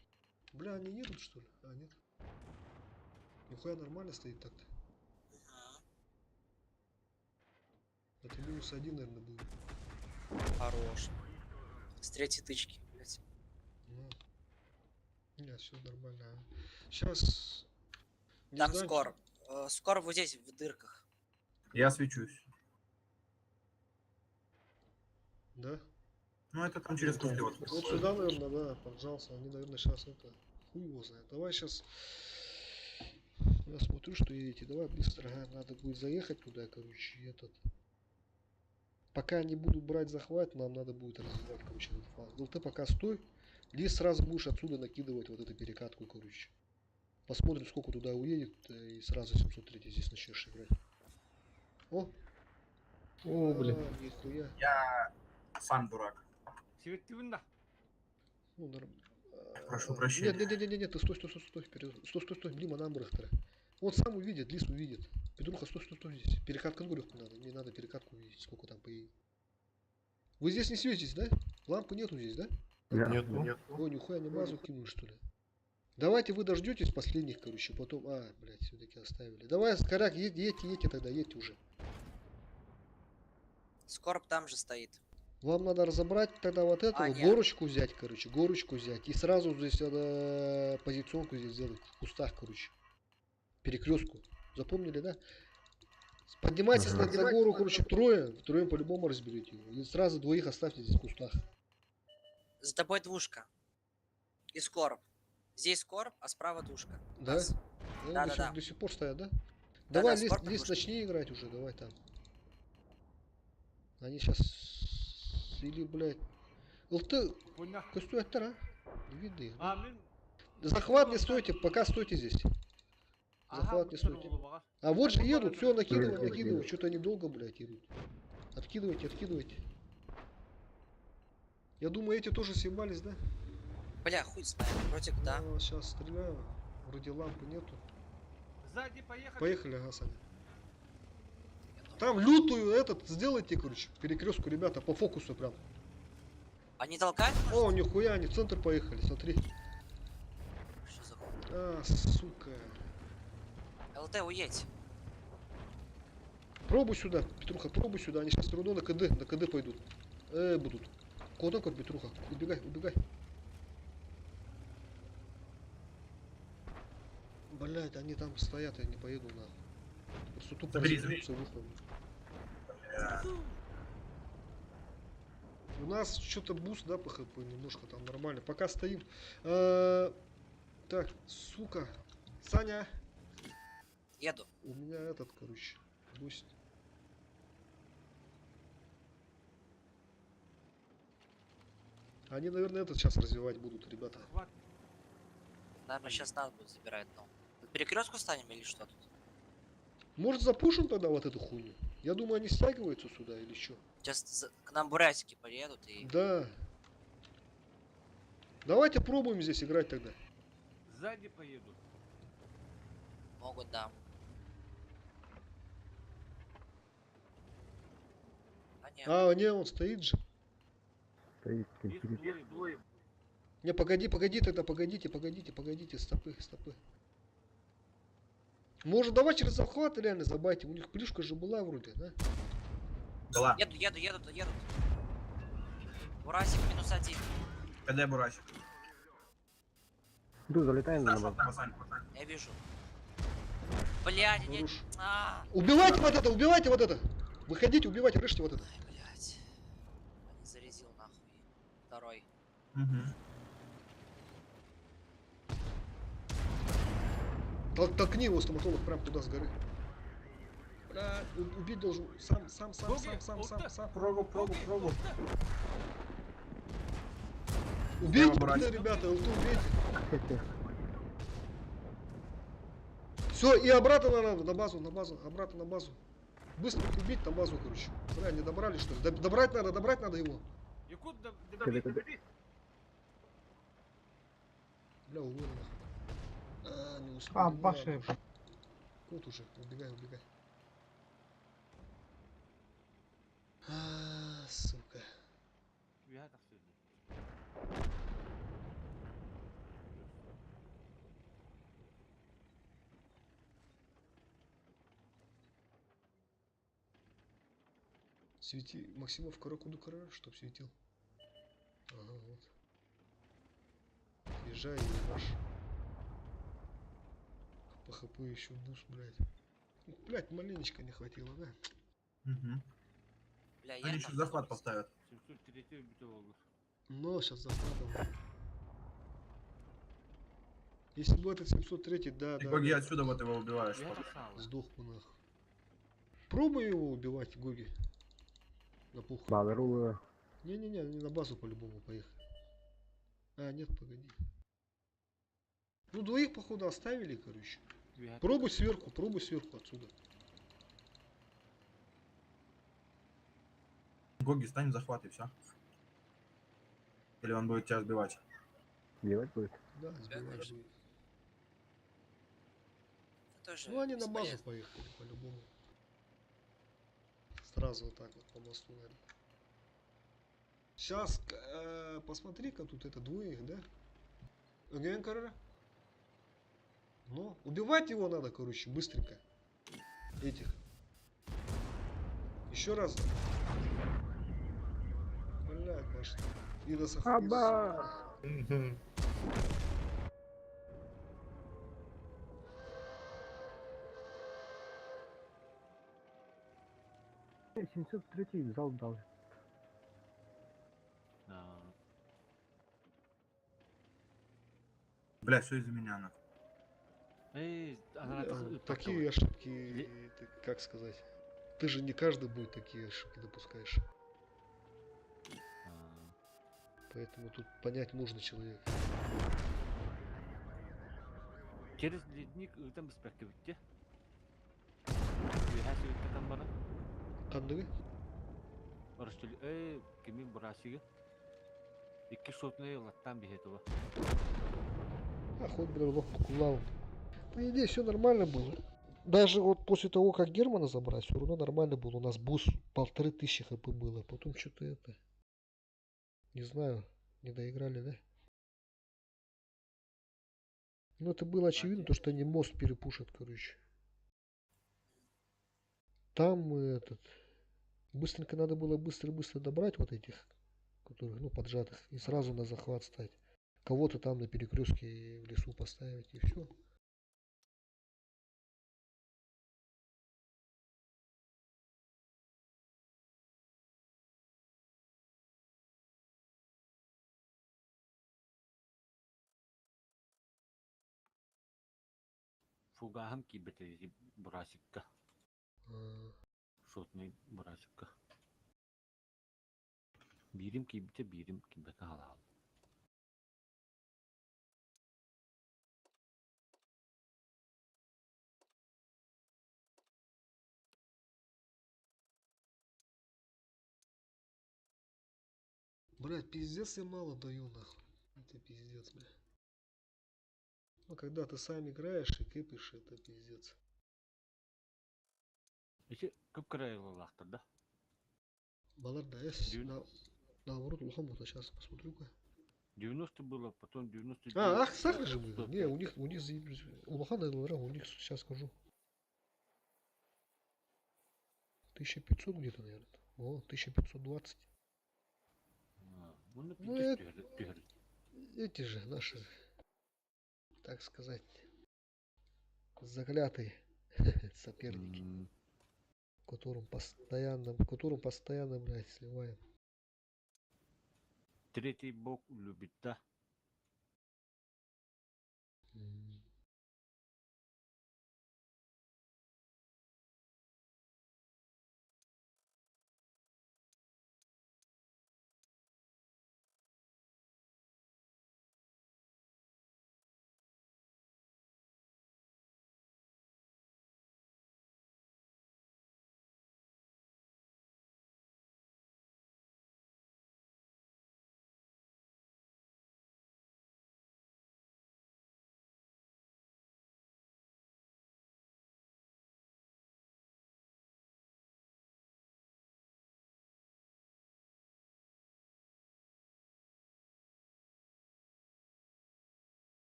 Бля, они едут что ли? А, нет. Нихуя нормально стоит так-то. Это -1, наверное, был. Хорош. С третьей тычки, блядь. Ну. Нет, все нормально. Сейчас. Там скоро. Скоро вот здесь, в дырках. Я свечусь. Да? Ну это там через куфли вот. Вот сюда, наверное, да, пожалуйста. Они, наверное, сейчас это. Хуй его знает. Давай сейчас. Я смотрю, что едете. Давай быстро. Надо будет заехать туда, короче, этот. Пока они будут брать захват, нам надо будет развивать, короче, этот фланг. Ну ты пока стой. Лис сразу будешь отсюда накидывать вот эту перекатку, короче. Посмотрим, сколько туда уедет, и сразу 703 здесь начнешь играть. О! О, блин. Нихуя. Я сам дурак. Светивна. Ну, Прошу прощения. Нет, ты стой, вперед. Стой, мимо нам Брехтера. Он сам увидит, Лис увидит. Петруха, стой здесь. Перекатка, говорю, надо. Мне надо перекатку увидеть, сколько там поедет. Вы здесь не светитесь, да? Лампы нету здесь, да? Нет, нет. О, нихуя не мазу кинули, что ли? Давайте вы дождетесь последних, короче, потом... А, блядь, все-таки оставили. Давай, скоряк, едьте тогда, едьте уже. Скорб там же стоит. Вам надо разобрать тогда вот эту, нет. горочку взять, короче, горочку взять. И сразу здесь надо позиционку здесь сделать, в кустах, короче. Перекрестку. Запомнили, да? Поднимайтесь Ага. на гору, короче, трое. Втроем по-любому разберете его. И сразу двоих оставьте здесь в кустах. За тобой двушка. И скорб. Здесь скорб, а справа двушка. Да? Нас. Да. До сих пор стоят, да? Да, Давай, скорб и лист двушка. начни играть уже, давай там. Они сейчас... Или, блядь... ЛТ, Пуня. костюм оттара. Не видно их, да? Амин. Захват не стойте, пока стойте здесь. Захват не стойте. А вот же едут, все, накидывай. Что-то они долго, блядь, едут. Откидывайте. Я думаю, эти тоже съебались, да? Бля, хуй знает. Вроде да. Сейчас стреляю. Вроде лампы нету. Сзади поехали. Поехали, ага, Саня. Там лютую этот сделайте, короче, перекрестку, ребята, по фокусу прям. Они толкают? О, нихуя, они в центр поехали, смотри. Что за хуй? А, сука. ЛТ, уедь. Пробуй сюда, Петруха, пробуй сюда. Они сейчас все равно на КД пойдут. Будут. Куда как, Петруха? Убегай. Блять, они там стоят, я не поеду нахуй. Просто тупо Забери, развернуться выходу. У нас что-то буст, да, по ХП немножко там нормально. Пока стоим. Так, сука. Саня, Еду. У меня этот, короче, гость. Они, наверное, этот сейчас развивать будут, ребята. Хват. Наверное, сейчас надо будет забирать, ну. На перекрестку станем или что тут? Может, запушим тогда вот эту хуйню? Я думаю, они стягиваются сюда или что? Сейчас к нам бурятики поедут и... Да. Давайте пробуем здесь играть тогда. Сзади поедут. Могут, да. А нет. А, не, он стоит же. Стоит Их кемперит. двое было. Не, погоди тогда, погодите, стопы. Может, давай через захват реально забайтим. У них плюшка же была вроде, да? Была. Едут. Бурасик -1. КД Бурасик. Иду, залетаем на Зашел базу. на Васаньку. Я вижу. Блядь, нет. Хорош. Убивайте вот это! Выходите, убивайте, режьте вот это. Ай, блядь. Не зарезил нахуй. Второй. Угу. Толкни его, стоматолог, прям туда с горы. Бля, убить должен. Сам. Пробу. Убейте, Бурасик. ребята, ЛТ убейте. Все, и обратно надо, на базу, обратно на базу. Быстро их убить на базу, короче. Бля, не добрали, что ли? Добрать надо его. Якут, Кидай. Бля, уволен. Не успели. А, ну ваши- ладно уж. Кот уже, убегай. Сука. Я так сегодня. Свети. Максимов Каракудукара, чтоб светил. Ага, вот. Езжай, ебаш. По ХП еще буст, блядь. Блядь, маленечко не хватило, да? Угу. Бля, Они еще захват поставят. 703 бите olur. Но сейчас захватывал. Если бы этот 703, да, Ты да, Гоги да, отсюда вот его убиваешь. Я сало. сдох бы нахуй. Пробуй его убивать, Гоги. На пух. База рулила. Не-не-не, они на базу по-любому поехали. А, нет, погоди. Ну, двоих, походу, оставили, короче. Пробуй сверху отсюда. Гоги, стань в захват и все. Или он будет тебя сбивать. Делать будет. Да, сбивать конечно. будет. Тоже Ну, они на базу бесполезно. поехали, по-любому. Сразу вот так вот по мосту, наверное. Сейчас, посмотри-ка, тут это двоих, да? Генкара. Ну, убивать его надо, короче, быстренько. Этих. Еще раз. Блядь, башня. И до Аба! 703 в зал дал. Бля, все из-за меня, на. Эй, она Такие ошибки, как сказать. Ты же не каждый будет такие ошибки допускаешь. Поэтому тут понять нужно человека. Через ледник там беспеки битти. Я сегодня там бана. Қандығы? Орыстыл, кемин бурасиги. Икки шотный латтан бихетова. А, хоть, блин, лох покулал. По идее, все нормально было. Даже вот после того, как Германа забрать, все равно нормально было. У нас бус 1500 хп было. Потом что-то это... Не знаю, не доиграли, да? Ну, это было очевидно, то, что они мост перепушат, короче. Там мы этот... Быстренько надо было быстро-быстро добрать вот этих, которых, ну, поджатых, и сразу на захват стать. Кого-то там на перекрестке в лесу поставить, и все. Шугахан кибете брасикка. А, Шотный брасикка. Бирим кибете халал. блядь, пиздец я мало даю, нахуй. Это пиздец, бля. Ну, когда ты сам играешь и кипишь, это пиздец. Еще как краево лахтар, да? Балар, да, Дюн- наоборот, лохом-то сейчас посмотрю-ка. 90 было, потом 99. А, ах, Сахар же был. 105. Не, у них заебись. У Лохана у них сейчас скажу. 1500 где-то, наверное. О, 1520. Ну, на Ну, 50 тигр. Эти же наши, так сказать, заклятые соперники, которым постоянно, блядь, сливаем. Третий бог любит, да? М.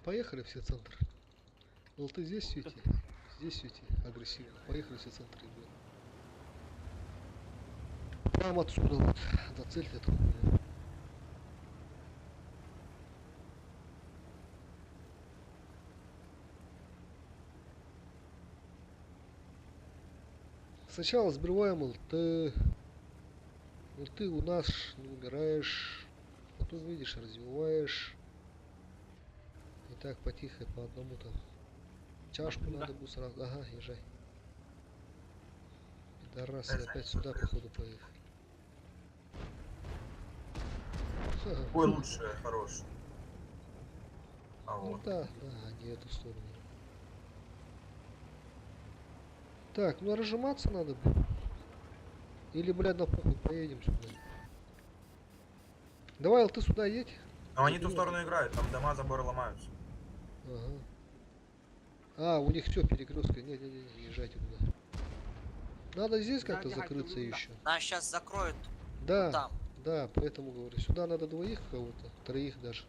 Поехали все центры. Ну ты здесь свети. Здесь свети агрессивно. Поехали все центры, ребят. Прямо отсюда вот. Зацельте эту хуйню. Сначала сбриваем ЛТ. ЛТ у нас не умираешь. Потом видишь, развиваешь. И так потихо по одному там. Чашку Да. надо будет сразу. Ага, езжай. Пидорасы Езжай, опять сюда езжай. походу поехали. Ха, Ой, лучше, хорош. А ну вот. да, они эту сторону. Так, ну разжиматься надо будет. Или, блядь, на похуй поедем сюда. Давай, ты сюда едь. Но они ту Заберем. сторону играют, там дома, заборы ломаются. Ага. А, у них все перекрестка. Не, езжайте туда. Надо здесь как-то Сзади закрыться Хайдулунда. еще. Нас сейчас закроют Да, там. да, поэтому говорю. Сюда надо двоих кого-то, троих даже.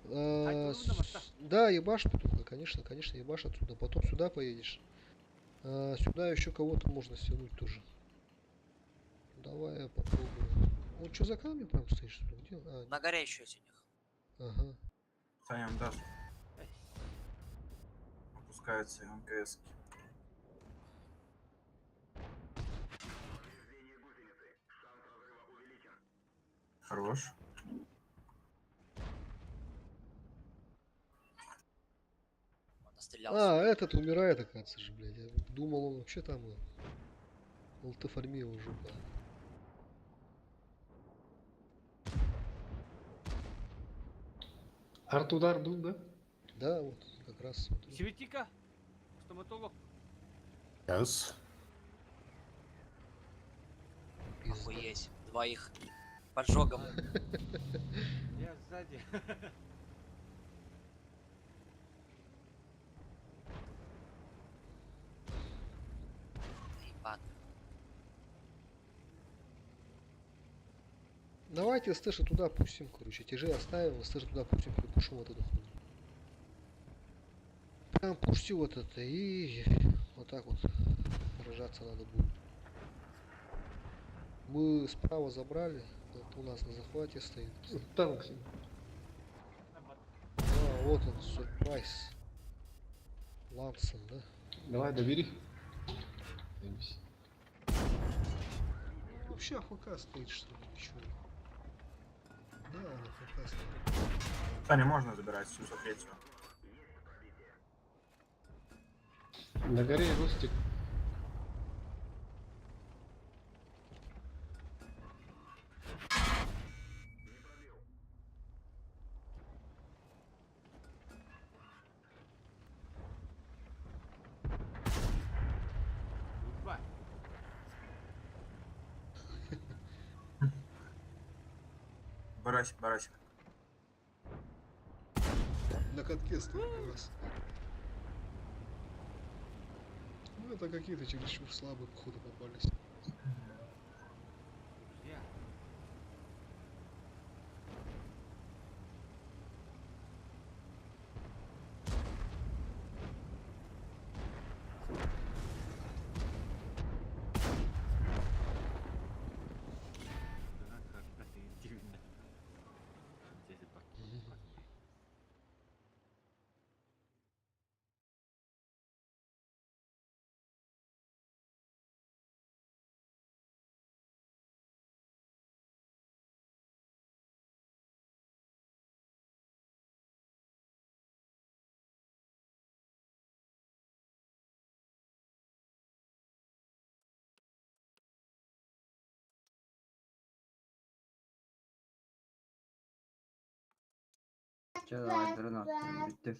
Хайдулунда моста. Да, ебашь только, конечно, ебашь отсюда. Потом сюда поедешь. Сюда еще кого-то можно стянуть тоже. Давай я попробую. Вот что за камнем прям стоишь? Что ли? Где? На горе еще есть у них. Ага. Саням даст. Опускаются МКС. Хорош. Надо стрелять. Ляс. этот умирает, оказывается же, блядь. Я думал, он вообще там ЛТ фармил уже, да. Арт-удар был, да? Да, вот, как раз смотрю. Светика, стоматолог. Сейчас. Пизда. Охуеть. Двоих поджогом. Я сзади. Ебать. Давайте стэши туда пустим, короче. Тяжи оставим, стэши туда пустим, припушим вот эту хуйню. Прям пушьте вот это и вот так вот сражаться надо будет. Мы справа забрали, это у нас на захвате стоит. Танк. себе. А, вот он, сюрприз. Лансон, да? Давай, добери. Займись. Вообще АФК стоит, что ли, ничего. Да, он АФК стоит. Саня, можно забирать 703-ю? На горе ростик. Ебать. Барасик, барасик. На катке стоит как раз. Ну это какие-то чересчур слабые походу попались. Друзья. Да, как интимно. Здесь пак. Bitti.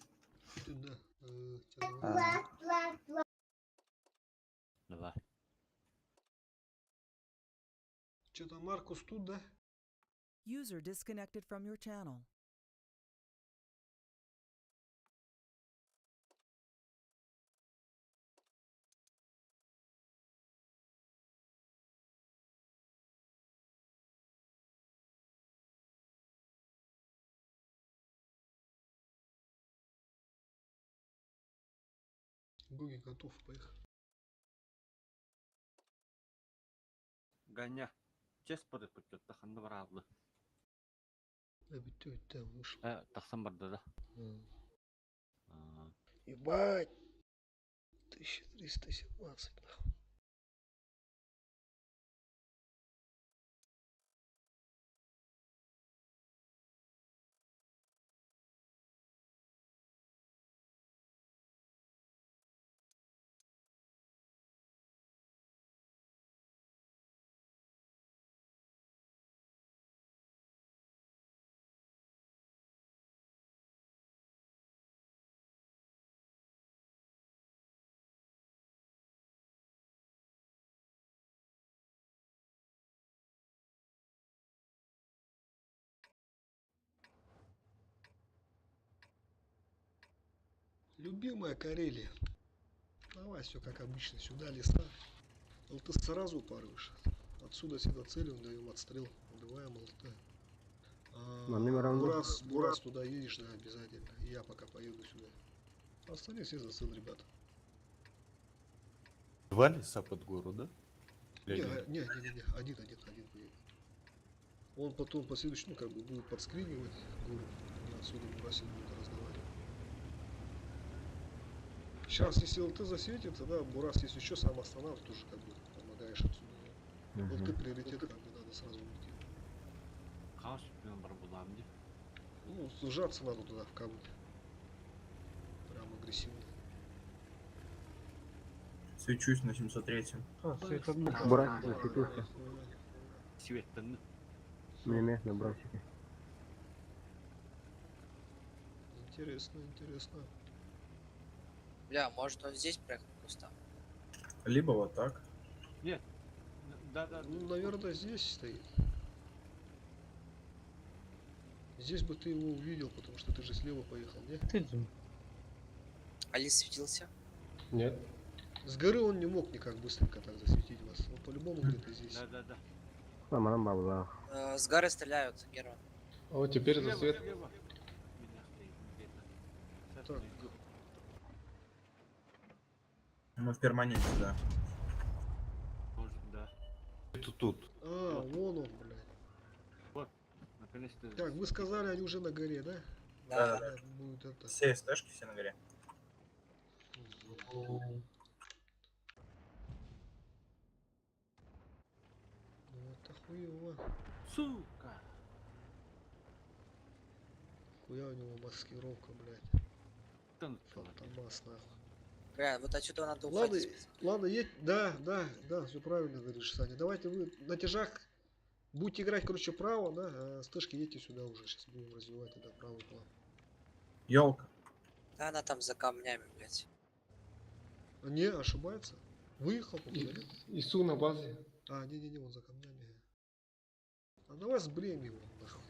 Давай. Что-то Маркус тут, да? User disconnected from your channel. Гоги готов, поехали. Ганя. Чеспоры путет, таханды варабlı. Bitti bitti вышел. Тахсан барды да. Ебать! 1317 нахуй. Любимая Карелия. Давай все как обычно. Сюда леса. ЛТ сразу упарываешь. Отсюда всегда целим, даем отстрел. Убиваем ЛТ. На номером Бурас туда едешь, да, обязательно. И я пока поеду сюда. Остальные все зацел, ребята. Два леса под гору, да? Не, Или один? не, один поедет. Он потом последующий, ну, как бы будет подскринивать гору. И отсюда Бурасик будет разговаривать. Сейчас, если ЛТ засветится, да, Бурас, если что, сам останавливает, тоже как бы помогаешь отсюда. ЛТ приоритет, как бы надо сразу уйти. Kaos ben бар bulamdı. Ну, сжаться надо туда в камне. Прям агрессивно. Свечусь на 703. А, свет одну. Братик засветился. Свет-то, ну, Не, на братике. Интересно, интересно. Бля, может он здесь проехал куста? Либо вот так. нет. Да. Ну, наверное, здесь стоит. Здесь бы ты его увидел, потому что ты же слева поехал, не? Алис светился? Нет. С горы он не мог никак быстренько так засветить вас. Он по-любому где-то здесь. Да. Ламан бабла. С горы стреляют, Герман. О, теперь Слева, засвет. слева. Меня стоит где-то. Сейчас Так. найду. Мы в перманенте, да. Может, да. Это тут. А, вон он, блядь. Наконец-то. Так, вы сказали, они уже на горе, да? Да. Да. Будет это. Все СТшки, все на горе. Ну, это хуево. Сука! Хуя у него маскировка, блядь. Там чувак. Фантомас, нахуй. Бля, вот отсюда надо Ладно, уходить. ладно, едь. Да, все правильно говоришь, Саня. Давайте вы на тяжах будете играть, короче, право, да, а с тышки едьте сюда уже. Сейчас будем развивать тогда правый план. Елка. Да, она там за камнями, блядь. А, не, ошибается. Выехал, по-моему, да? ИСУ на базе. А, не, он за камнями. А давай сбрем его, нахуй.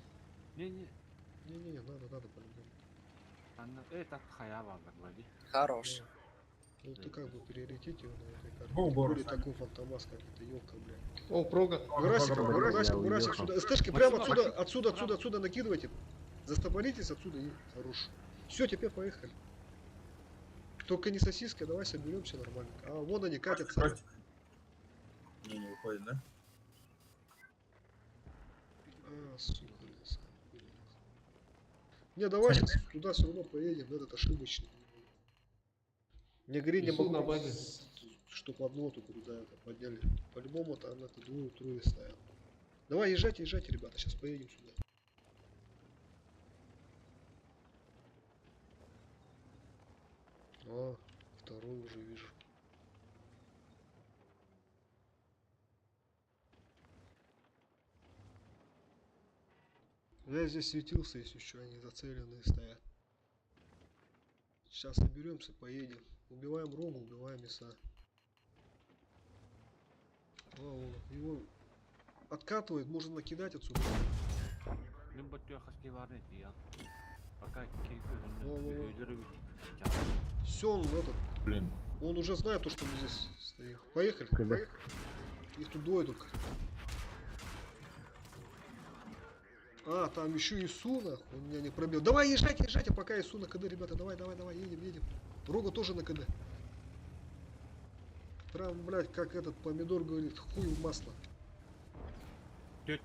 Не, Не, надо по-любому. она... Это Хаява, как вроде. Хорош. Ну ты как бы приоритет его на этой карте. Го, Тем Борис, более Саня. такой фантомас, как это елка, блядь. О, прога. Бурасик, Прога, Бурасик, я Бурасик уехал. сюда. СТшки Максим, прямо Максим, отсюда накидывайте. Застопоритесь отсюда и хорош. Все, теперь поехали. Только не сосиска, давай соберемся нормально. А вон они катятся. Кростик. Не выходит, да? А, сука, леса. Не, давай сейчас туда все равно поедем, этот ошибочный. Не говори, не Ису на могу, базе. чтоб одно тут туда это подняли. По-любому там это двое-трое стоят. Давай, езжайте, ребята, сейчас поедем сюда. О, второй уже вижу. Я здесь светился, если что, они зацеленные стоят. Сейчас соберемся, поедем. Убиваем Рому, убиваем Иса. Его откатывает, можно накидать отсюда. Либо тёхаски варны я. Пока Во-во-во. кирпич. Все, он этот. Блин. Он уже знает то, что мы здесь стоим. Поехали. Когда? Их тут двое только. А, там еще Ису, нахуй, он меня не пробил. Давай, езжайте, пока Ису на КД, ребята, давай, едем. Рога тоже на КД. Прям, блядь, как этот помидор говорит, хуй в масло.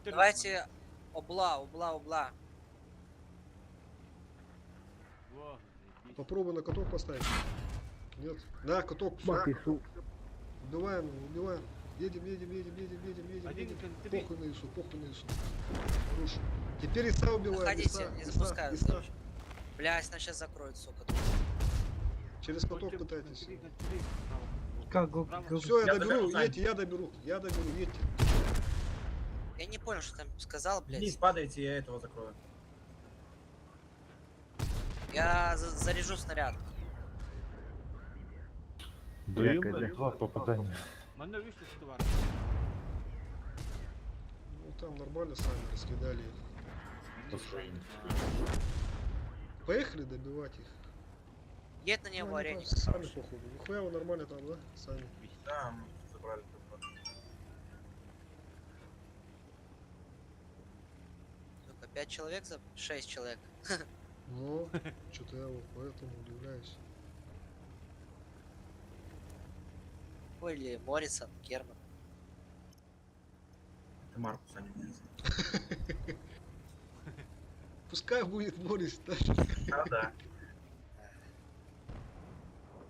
Давайте обла. Во, заебись. Попробуй на каток поставить. Нет. Да, каток. Бах, ИСУ. Убиваем. Едем. Один контроль. Похуй на Ису. Хорош. Теперь Иса убиваем. Находите, не запускаю. Иса. Бля, если нас сейчас закроют, сука. Тут. Через каток пытайтесь. Как Все, я Я доберу, доберу, Сань. едьте, я доберу, едьте. Я не понял, что там сказал, Вниз блядь. падайте, я этого закрою. Я заряжу снаряд. Да Я ебать, КД. 2 попадания. Мене вийшло з товару. Ну там нормально сами раскидали их. По своим. Поехали добивать их. Едь на Ну, него, они арене. там сами походу. Нихуя вы нормально там, да? Сами. Да, мы забрали только. Сука, 5 человек за 6 человек. Но, что-то я вот поэтому удивляюсь. Или Моррисон, Герман. Это Маркус, а не Морис. Пускай будет Морис, да? Да.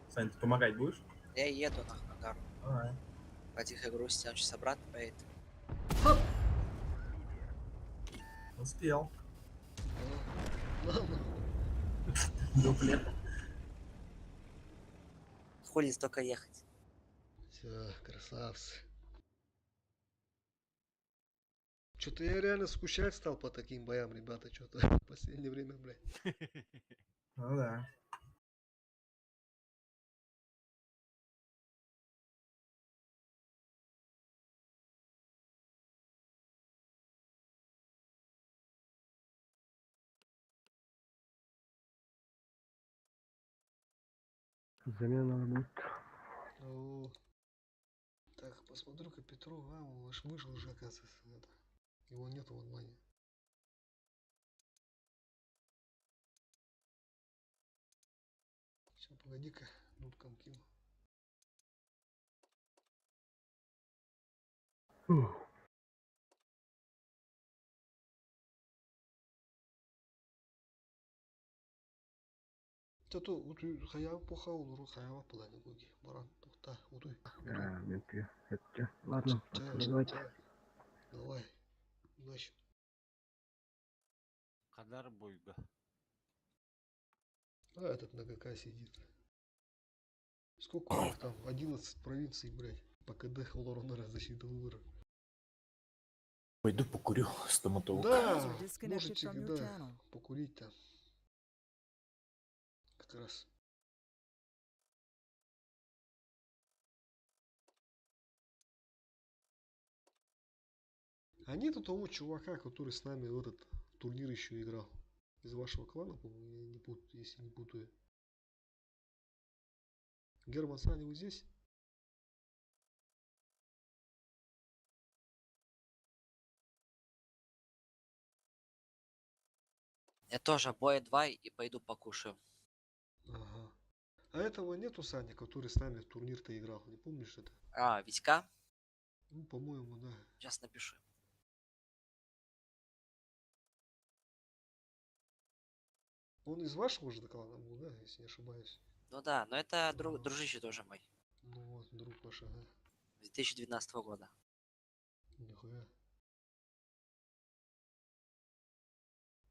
Сань, ты помогать будешь? Я еду нахуй на гару. Давай. По тихой грусти, он сейчас обратно поедет. Успел. Ладно. Дуплет. Хули столько ехать. Все, красавцы. Что-то я реально скучать стал по таким боям, ребята, что-то в последнее время, блядь. Ну да. Замена надо будет. Ну, так, посмотрю-ка Петров, он аж вышел уже, оказывается, это. Его нету в онлайне. Сейчас, погоди-ка, ноуткам кину. Ух, Тото, уту хаява похау, нуру хаява плане гоги. Баран, тухта, утуй. менты. Это. Ладно, Чай, пацаны, давайте. давай, удачи. Кадар бойга. А этот на ГК сидит. Сколько у них там? 11 провинций, блядь. По КД Лоренера защита выборов. Пойду покурю, стоматолог. Да, User disconnected можете from your когда channel. покурить там. Как раз. А нету того чувака, который с нами в этот турнир еще играл. Из вашего клана, по-моему, я не путаю, если не путаю. Герман Саня, вы здесь? Я тоже бой 2 и пойду покушаю. Ага. А этого нету Саня, который с нами в турнир-то играл. Не помнишь это? А, Витька? Ну, по-моему, да. Сейчас напишу. Он из вашего же клана был, да, если не ошибаюсь. Ну да, но это Ага. дружище тоже мой. Ну вот, друг ваш, ага. 2012 года. Нихуя.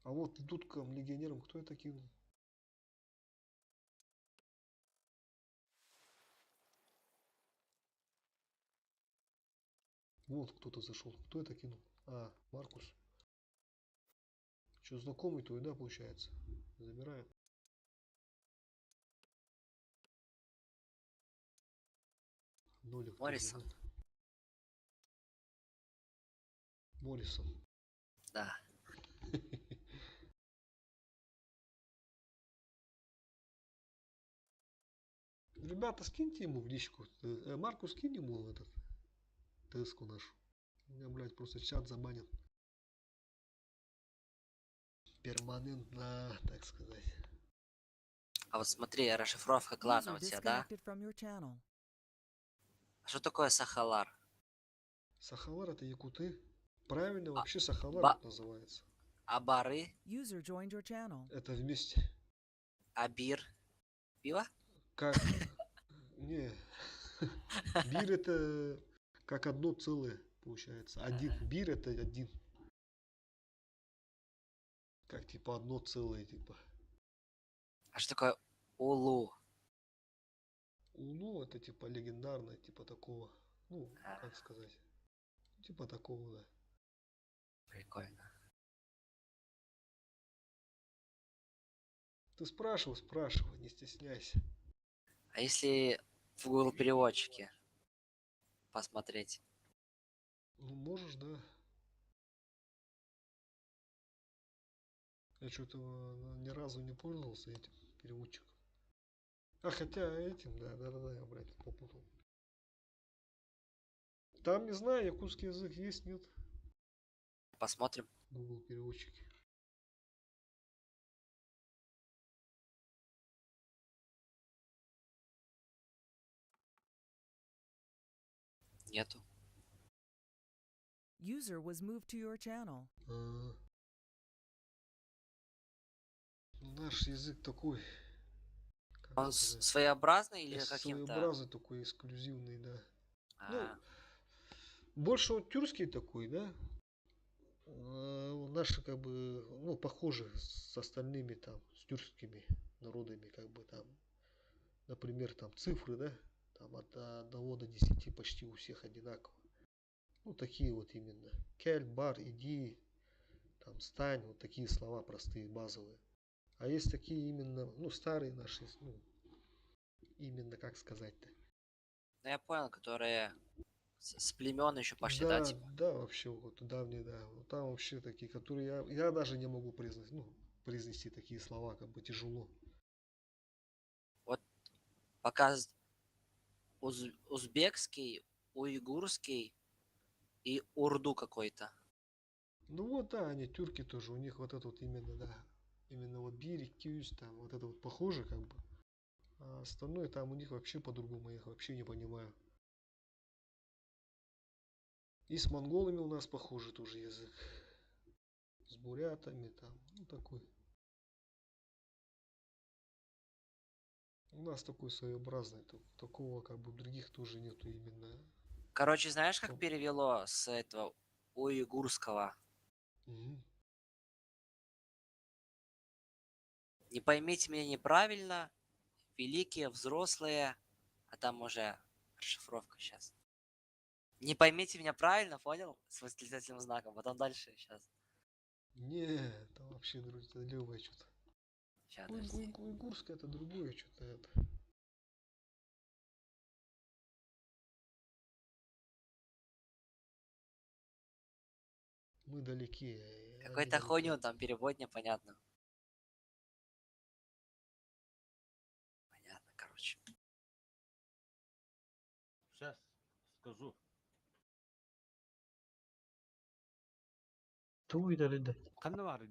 А вот тут к легионерам кто это кинул? Вот кто-то зашел. Кто это кинул? А, Маркус. Че, знакомый твой, да, получается? Забираем. Нолик тоже, Моррисон. да? Моррисон. Да. Ребята, скиньте ему в личку. Маркус, скинь ему этот ТСку нашу. У меня, блядь, просто чат забанен. Перманентно, так сказать. А вот смотри, расшифровка клана User у тебя, да? disconnected from your channel. А что такое Сахалар? Сахалар это якуты. Правильно, вообще ба- Сахалар это называется. Абары? User joined your channel. Это вместе. Абир? Пиво? Как? Не. Бир это как одно целое, получается. Один. Бир это один. Как типа одно целое, типа. А что такое Улу? Ну, это типа легендарное, типа такого. Ну, А. как сказать. Типа такого, да. Прикольно. Ты спрашивай, не стесняйся. А если в Google переводчике посмотреть? Ну, можешь, да. Я что-то ни разу не пользовался этим переводчиком. А хотя этим, да, я, блядь, попутал. Там, не знаю, якутский язык есть, нет? Посмотрим. Google переводчики. Нету. User was moved to your channel. Ну, наш язык такой, как Он сказать, своеобразный или каким-то? своеобразный такой, эксклюзивный, да. А, Ну, больше он тюркский такой, да? Наши как бы, ну, похожи с остальными там, с тюркскими народами, как бы там, например, там цифры, да? Там от 1 до 10 почти у всех одинаково. Ну, такие вот именно. Кель, бар, иди, там, стань. Вот такие слова простые, базовые. А есть такие именно, ну, старые наши, ну, именно, как сказать-то. Ну, я понял, которые с племен еще пошли, да, Да, типа? да, вообще, вот давние, да. Вот там вообще такие, которые я даже не могу произнести, ну, произнести такие слова, как бы тяжело. Вот пока узбекский, уйгурский и урду какой-то. Ну вот, да, они тюрки тоже, у них вот это вот именно, да, именно вот бирик, кюсь, там, вот это вот похоже, как бы. А остальное там у них вообще по-другому, я их вообще не понимаю. И с монголами у нас похожий тоже язык. С бурятами там, ну такой. У нас такой своеобразный, такого как бы других тоже нету именно. Короче, знаешь, как Том- перевело с этого уйгурского? Мгм. Не поймите меня неправильно, великие, взрослые, а там уже расшифровка сейчас. Не поймите меня правильно, понял? С восклицательным знаком. Потом дальше сейчас. Не, там вообще другое что-то. Сейчас, подожди. Уйгурское это другое что-то это. Мы далеки, они Какой-то далеко. хуйню там перевод непонятно. Понятно, короче. Сейчас скажу. Туйдалида. Канавары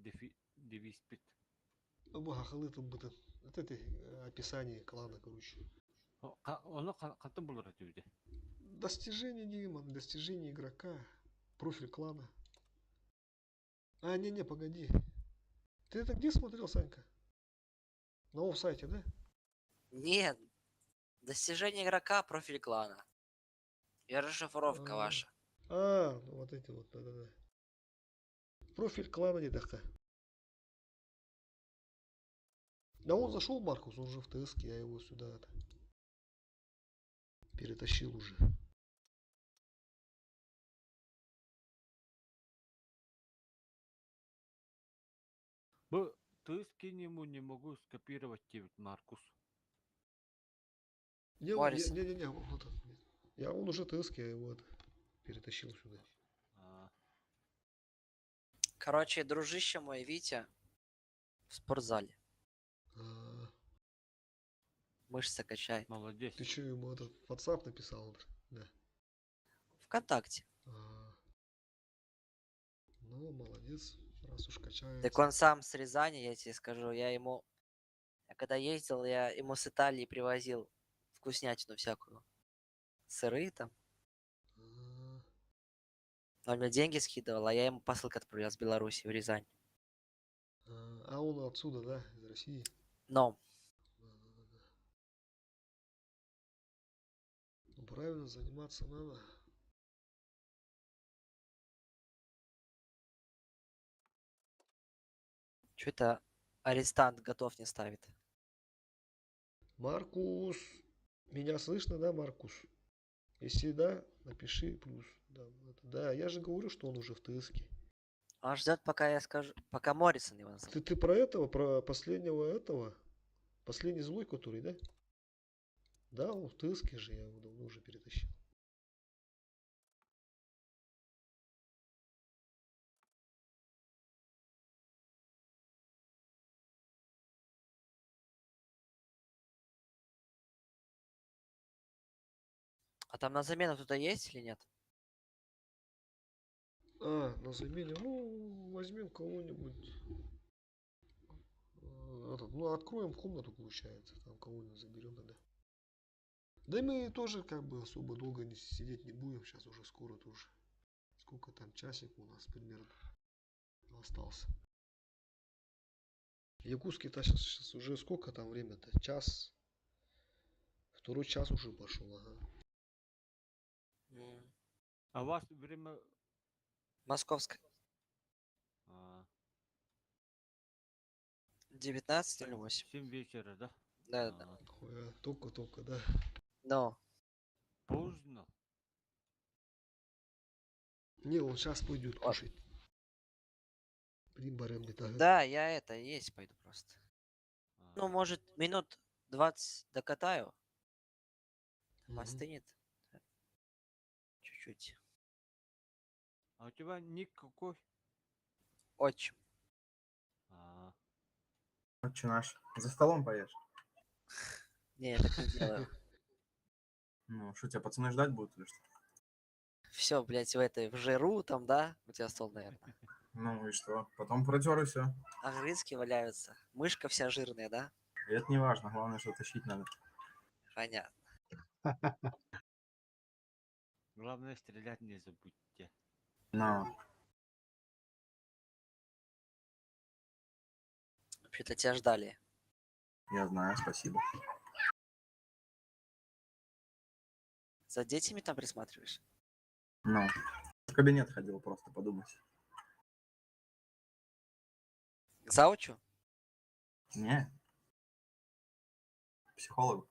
девиспит. Махалы там будет. Вот это описание клана, короче. Оны қантын бұлыр өтеуде. Достижение Димон, достижение игрока. Профиль клана. А, не, погоди. Ты это где смотрел, Санька? На офсайте, да? Нет. Достижение игрока, профиль клана. И расшифровка А, ваша. ну вот эти вот, да. Профиль клана не такая. Да он зашел, Маркус, он уже в ТСК, я его сюда перетащил уже. Ты скинь ему, не могу скопировать тебе, Маркус. Морис. Не, вот он. Он уже ТСК, я его перетащил сюда. А, Короче, дружище мой, Витя, в спортзале. А, Мышцы качай. молодец. ты что, ему этот WhatsApp написал? Да. ВКонтакте. Ну, молодец, раз уж качается. Так он сам с Рязани, я тебе скажу. Я когда ездил, я ему с Италии привозил вкуснятину всякую. Сыры там. А, Он мне деньги скидывал, а я ему посылку отправлял с Беларуси в Рязань. он отсюда, да, из России? Но Да. Ну, правильно, заниматься надо. что-то арестант готов не ставит. Маркус, меня слышно, да, Маркус? Если да, напиши плюс. Да, да, я же говорю, что он уже в ТСК. Он ждет, пока я скажу, пока Моррисон его назову. Ты про этого, про последнего этого? Последний злой, который, да? Да, он в ТСК же, я его давно уже перетащил. А там на замену кто-то есть или нет? На замене, ну, возьмем кого-нибудь. Откроем комнату, получается, там кого-нибудь заберем тогда. Да и мы тоже как бы особо долго не сидеть не будем, сейчас уже скоро тоже. Сколько там, часик у нас примерно остался. Якутский-то сейчас уже сколько там время-то? Час. Второй час уже пошел, ага. А у вас время... Московская. А, 19 или 8. 7 вечера, да? Да. А, Только-только, да. Но Не, он сейчас пойдет Ладно. кушать. Примбарем не так. Да, я это есть пойду просто. Ну, А, может, минут 20 докатаю. Мгм. Остынет. Чуть-чуть. А у тебя ник какой? Отчим. А, Отче наш. За столом поешь. Не, я так не делаю. Ну, что, тебя пацаны ждать будут или что? Все, блядь, в жиру там, да? У тебя стол, наверное. Ну и что? Потом протер и все. Огрызки валяются. Мышка вся жирная, да? И это не важно, главное, что тащить надо. Понятно. главное, стрелять не забудьте. Но Вообще-то тебя ждали. я знаю, спасибо. За детьми там присматриваешь? Ну, в кабинет ходил просто подумать. К заучу? Не. Психолог.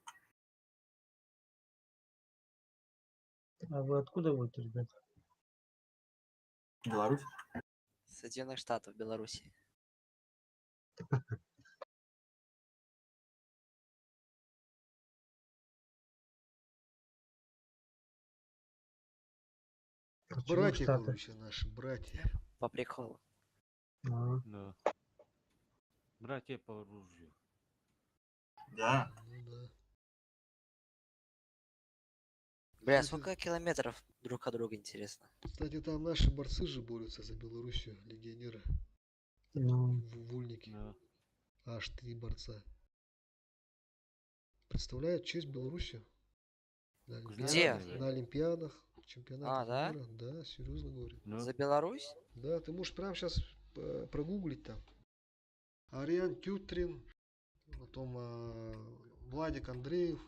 А вы откуда будете, ребята? Беларусь? Соединенных Штатов, Беларуси. Почему Братья, Штаты? короче, наши братья. По приколу. А, Да. Братья по оружию. Да. Ну да. Бля, Кстати, сколько километров друг от друга, интересно? Кстати, там наши борцы же борются за Белоруссию, легионеры. ну, В Вульнике. Да. Аж 3 борца. Представляют честь Белоруссию. На Где? Олимпиадах, на Олимпиадах, чемпионатах да? мира. Да, серьезно говорю. Ну, За Беларусь? Да, ты можешь прямо сейчас прогуглить там. Ариан Тютрин, потом Владик Андреев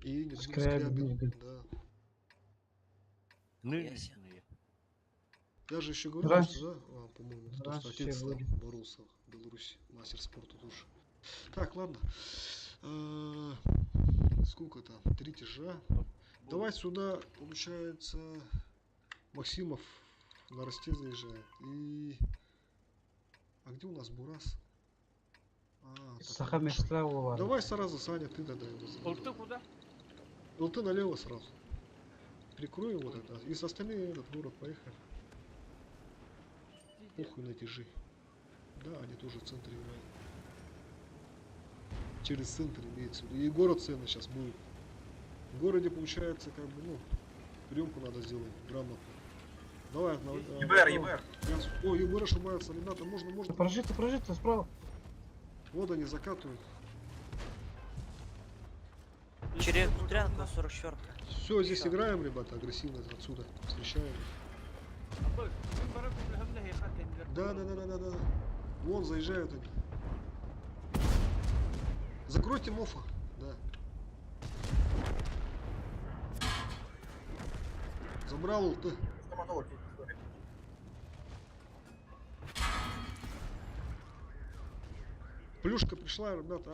и Игорь Скрябин. Скрябин. Да. нынешние. Я же еще говорил, Здравствуйте. что, да, по-моему, то, что Здравствуйте, отец там Владик. боролся в Беларуси, мастер спорта тоже. Так, ладно. Сколько там? 3 тяжа. Давай сюда, получается, Максимов на расте заезжает. И... А где у нас Бурас? Так, Сахаместравова. давай сразу, Саня, ты тогда его Олты заберешь. куда? Ну ты налево сразу. Прикрой его тогда. И с остальными этот город поехали. Похуй на тяжи. Да, они тоже в центре играют. Через центр имеется в виду. И город ценный сейчас будет. В городе получается как бы, ну, приемку надо сделать грамотно. Давай, ЕБР, ЕБР. О, ЕБР ошибаются, ребята, можно. Прожито, справа. Вот они закатывают. Через внутрянку 44. Все, здесь Всё. играем, ребята, агрессивно отсюда. Встречаем. Да. Вон заезжают они. Закройте мофа. Да. Забрал ЛТ. Стоматолог. Плюшка пришла, ребята.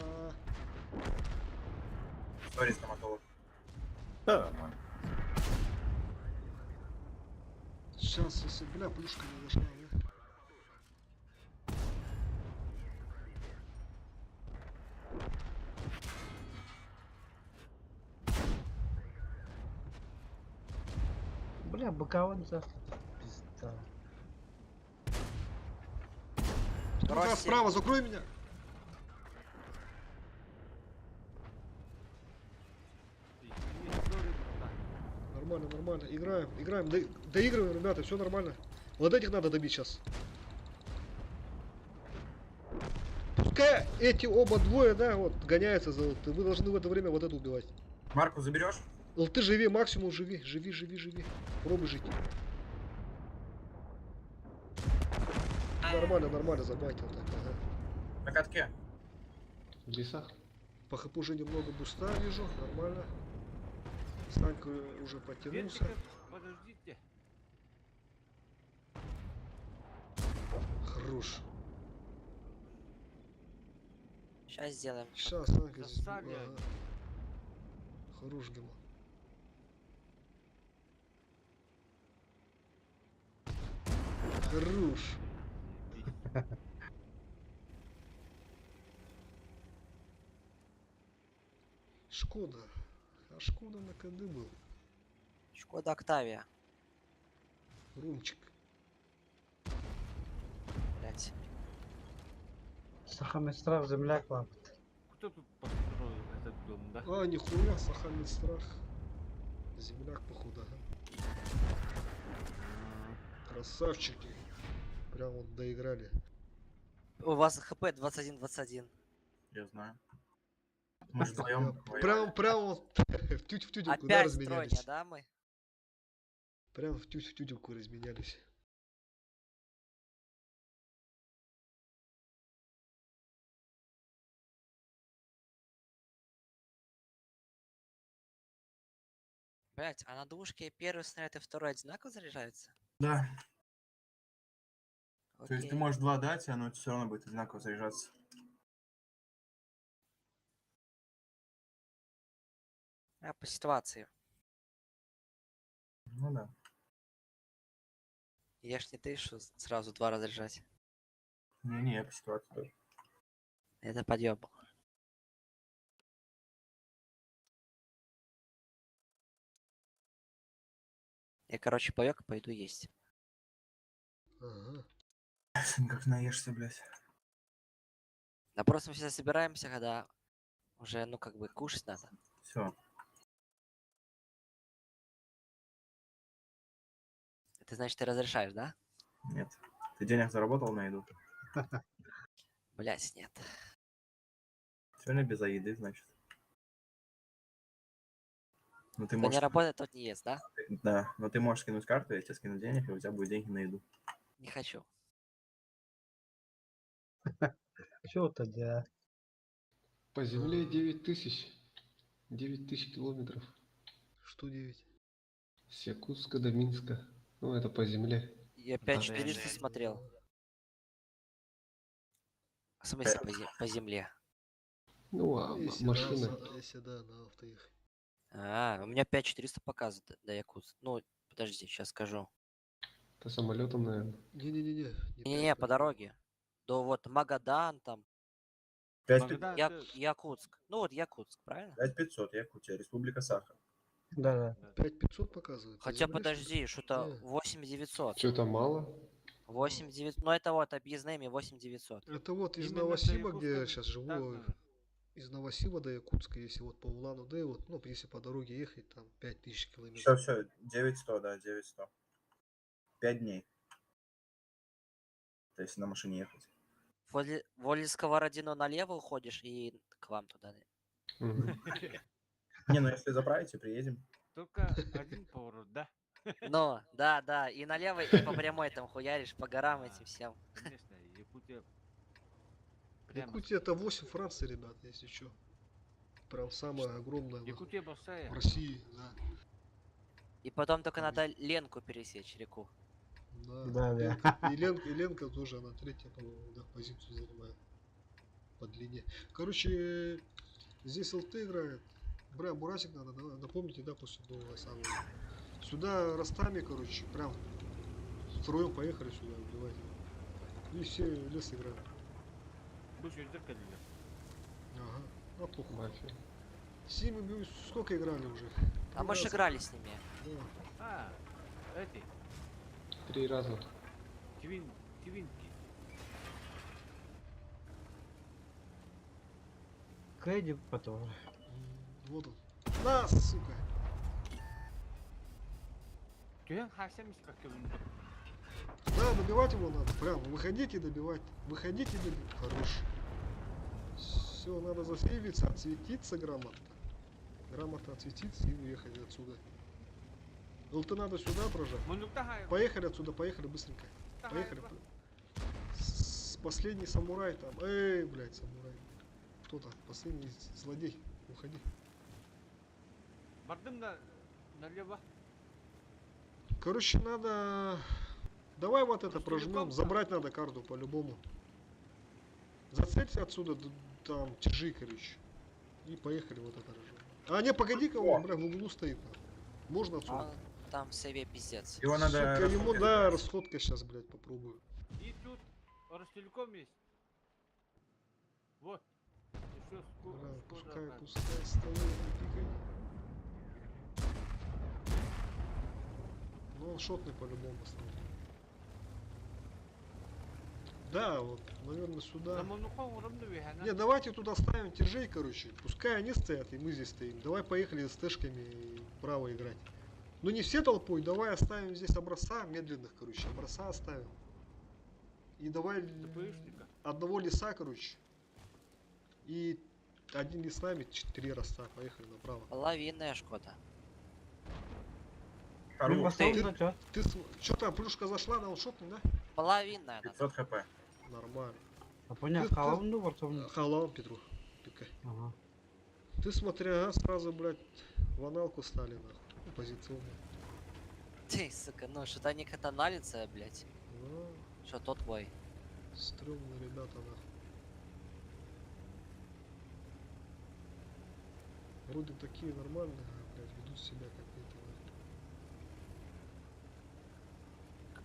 Сори, стоматолог. Да, нормально. Сейчас, если, бля, плюшка не зашла, да? Бля, боковой завтра. Пизда. Рука Брось справа, закрой меня. Нормально. Играем. Доигрываем, ребята, все нормально. Вот этих надо добить сейчас. Пускай эти оба двое, да, вот, гоняются за ЛТ. Вы должны в это время вот это убивать. Марку заберешь? ЛТ живи, максимум живи. Пробуй жить. Нормально, забайтил так, ага. На катке. В лесах? По хп уже немного буста вижу, нормально. Станька уже подтянулся. Вертиков, подождите. Хорош. Сейчас сделаем. Сейчас, Станька здесь. Засали Ага. они. Хорош, Гема. Хорош. Шкода. А Шкода на КД был. Шкода Октавия. Румчик. Блять. Сахамистрав, земляк вам. Кто тут построил этот дом, да? А, нихуя, Сахальный страх. Земляк, походу, ага. Красавчики. Прям вот доиграли. У вас ХП 21-21. Я знаю. Мы же Нихуя. вдвоем Прям вот в тютельку, да, Опять разменялись. тройня, да, мы? Прям в тютельку разменялись. Блять, а на двушке первый снаряд и второй одинаково заряжаются? Да. То есть ты Окей. можешь 2 дать, и оно все равно будет одинаково заряжаться. А, по ситуации. Ну да. Я ж не ты, что сразу 2 разряжать. Не, я по ситуации тоже. Это подъеб. Я, короче, поёк и пойду есть. Ага. Как наешься, блядь. Да просто мы всегда собираемся, когда уже, ну, как бы, кушать надо. Все. Это значит, ты разрешаешь, да? Нет. Ты денег заработал на еду? Блять, нет. Сегодня без еды, значит. Ну ты Кто не можешь... работает, тот не ест, да? Да, но ты можешь скинуть карту, я тебе скину денег, и у тебя будет деньги на еду. Не хочу. Чего тогда? А? По земле 9000. 9000 километров. Что 9? С Якутска до Минска. Ну, это по земле. Я Да, 5400 да. смотрел. В смысле, по земле? Ну, а Если, машина. Да, если да, на авто ехать. А, у меня 5400 показывает до Якутска. Ну, подожди, сейчас скажу. По самолетам, наверное. Не-не-не-не. Не-не-не, по дороге. До вот Магадан, там, 5500, Богдан, Якутск. Ну вот Якутск, правильно? 5500, Якутия, Республика Саха. Да, да. 5500 показывает. по Хотя земле, подожди, что-то Не. 8900. Что-то мало. 8900, ну это вот объездными 8900. Это вот из именно до Новосиба, где я Якутска сейчас так живу, надо. из Новосиба до Якутска, если вот по Улан-Удэ, вот, ну, если по дороге ехать, там 5000 Все, километров. все, 9100, да, 9100. 5 дней. То есть на машине ехать. Возле Сковородино налево уходишь и к вам туда. Мгм. Не, ну если заправите, приедем. Только один поворот, да? Ну, да, и налево, и по прямой там хуяришь, по горам этим всем. Конечно, Якутия. Прямо. Якутия это 8 Франции, ребят, если что. Прям самая огромная Якутия в большая. России, да. И потом только надо Ленку пересечь, реку. Да, Да, да. Ленка тоже, она третья, по-моему, да, позицию занимает по длине. Короче, здесь ЛТ играет. Бля, Мурасик надо, да, напомните, да, после нового самого. Сюда ростами, короче, прям втроем поехали сюда, убивать его. И все лес играют. Больше зеркало. Ага, а похуй. Мафия. С ними мы сколько играли уже? А Три мы же раза. играли с ними. Да. А, эти, 3 раза. твинки. Кэдди потом. Вот он. На, сука! Кюен хасемис как кюен. Да, добивать его надо. Прям, выходите добивать. Выходите добивать. Хорош. Все, надо засейвиться, отсветиться грамотно. Грамотно отсветиться и уехать отсюда. ЛТ надо сюда прожать. Мунуктахай. Поехали отсюда, поехали быстренько. Поехали. Последний самурай там. Эй, блядь, самурай. Кто там? Последний злодей. Уходи. Бардым налево. Короче, надо... Давай вот это Просто прожмем. любом Забрать надо карту по-любому. Зацелься отсюда, там, тяжи, короче. И поехали вот это рожем. А, не, погоди-ка, он, бля, в углу стоит. Можно отсюда? там в сейве пиздец. Его надо... Сука, ему, расходкой да, забирать. расходка сейчас, блядь, попробую. И тут Ростелеком есть. Вот. Еще Бля, Скода. пускай стоит, не пикай. Ну он шотный по-любому станет. Да, вот, наверное, сюда. Да монухон уровня вихана. Не, давайте туда ставим тяжей, короче. Пускай они стоят, и мы здесь стоим. Давай поехали с тэшками и право играть. Ну не все толпой, давай оставим здесь образца медленных, короче. Образца оставим. И давай ТПшника. одного леса, короче. И один лес с нами, 4 роста. Поехали направо. Половинная Шкода. Хару, Ну, ты- поставил зачет. Ты что там, плюшка зашла, да, он шотный, да? Половинная она. 500 хп. Нормально. А понятно, Ты- халавну вартовну. Халал, Петру. Пикай. Ага. Ты смотри, ага, сразу, блядь, в аналку стали, нахуй. Позиционно. Ты, сука, ну что-то они катаналится, блядь. Ну, Что тот твой? стрёмные ребята, нахуй. Вроде такие нормальные, а, блядь, ведут себя как это,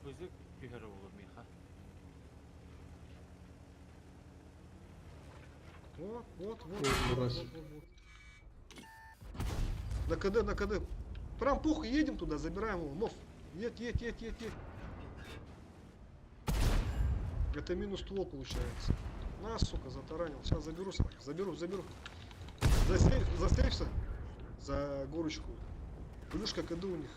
нахуй. Кызык тигрового меха. Вот, вот, вот, Ой, вот, мразь. вот, вот, вот. На КД, на КД. Прям пух, едем туда, забираем его. Мов, едь, едь, едь, едь, едь. Это минус ствол получается. На, сука, затаранил. Сейчас заберу, заберу. Засейвся за горочку. Плюшка КД у них.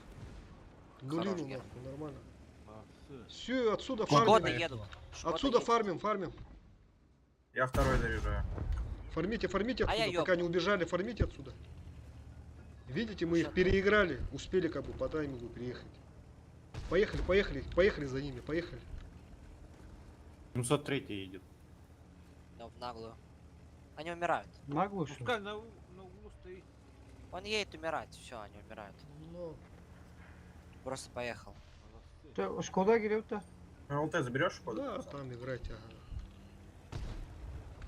Нулину, Хорош, Гер. нахуй, нормально. А, с. Все, отсюда Шкоды фармим. едут. Шкода Отсюда едет. фармим. Я второй заряжаю. Фармите А я отсюда, пока не убежали, фармите отсюда. Видите, мы их Щас. переиграли, успели как бы по таймингу приехать. Поехали за ними, поехали. 703 едет. Да, в наглую. Они умирают. Наглую, что ли? Пускай на углу стоит. Он едет умирать, все, они умирают. Ну, Просто поехал. Молодцы. Что, Шкода гирев-то? ЛТ заберешь шкоду? да, там играйте, ага.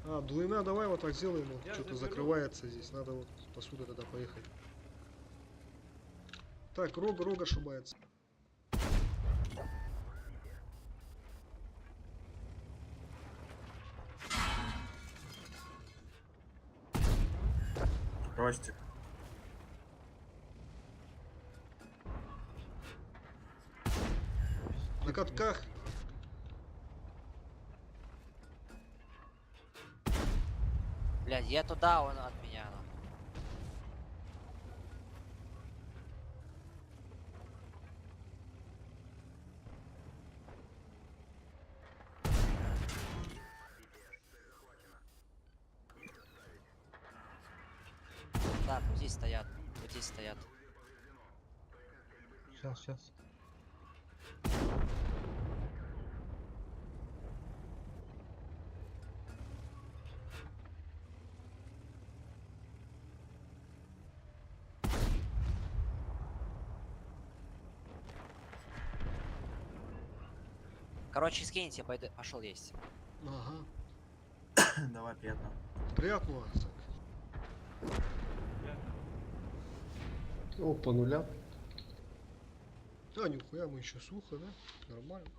А, двумя давай вот так сделаем, вот Я что-то заберу. закрывается здесь, надо вот посюда тогда поехать. Так, рога ошибается. Ростик. На катках. Блядь, я туда, он от меня. нахуй. Так, вот здесь стоят. Вот здесь стоят. Сейчас. Короче, скиньте, пойду. Пошел есть. Ага. Давай, приятно. Приятного. О, по нулям. А, нихуя, мы еще сухо, да? Нормально.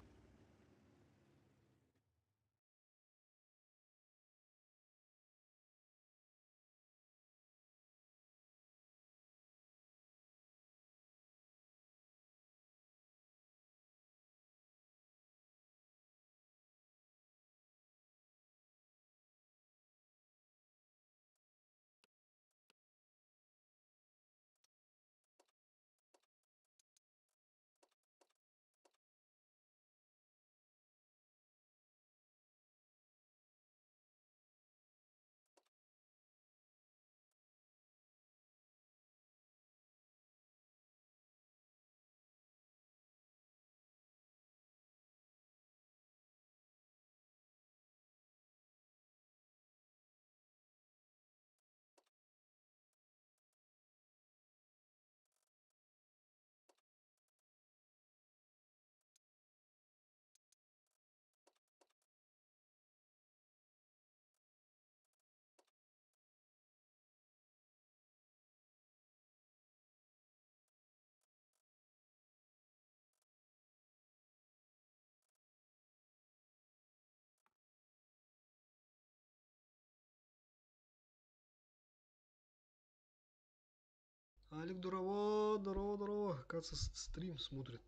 Алик, здорово, здорово, здорово. Кажется, стрим смотрит.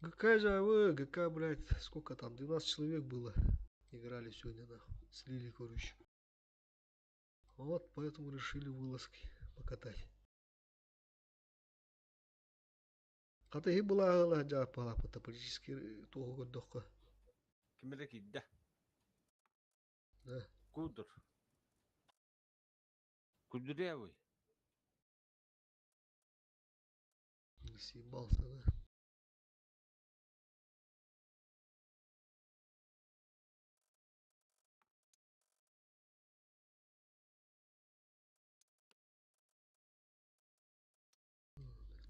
ГК же вы, ГК, блядь, сколько там, 12 человек было. Играли сегодня, нахуй. Слили, короче. Вот, поэтому решили вылазки покатать. Катахи была жа пала политически того доха. Кемерек идде. Да, Кудр. Кудрявый. съебался, да.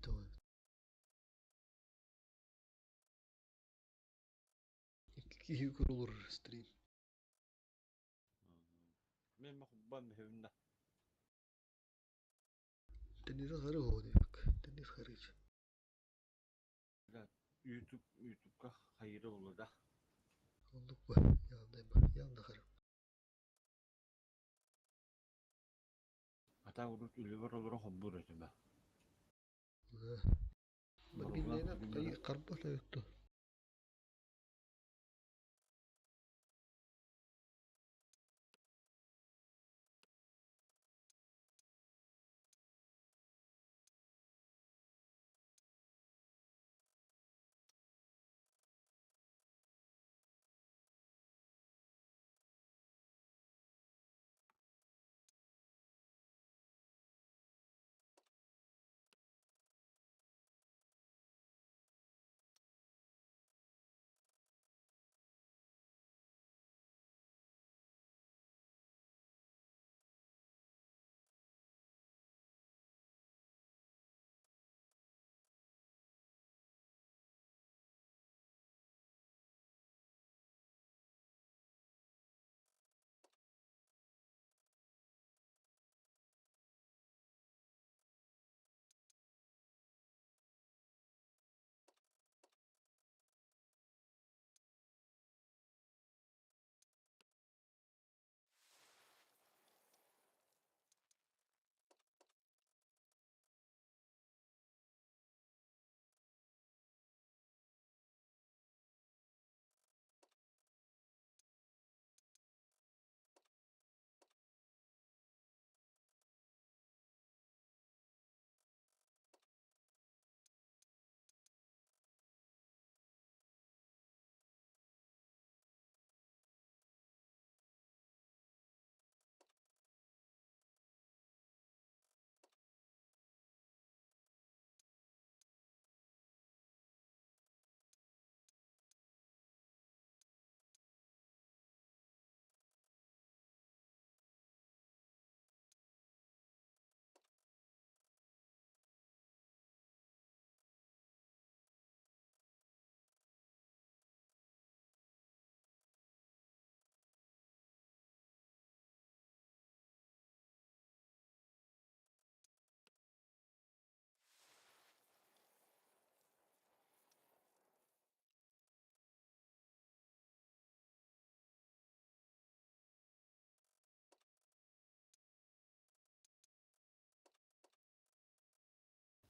Давай. Какие крулер стрим. Мен махубban hevna. Тенир харı ходик. Тенир харыч. YouTube'ga hayırı olur da. Ондук ба, яндайма, янда харı. Ата урут үлүбөр олоро хоббур этиме. Да. Бурулган Бергендейне күнүнө тайы карпа тайыктı.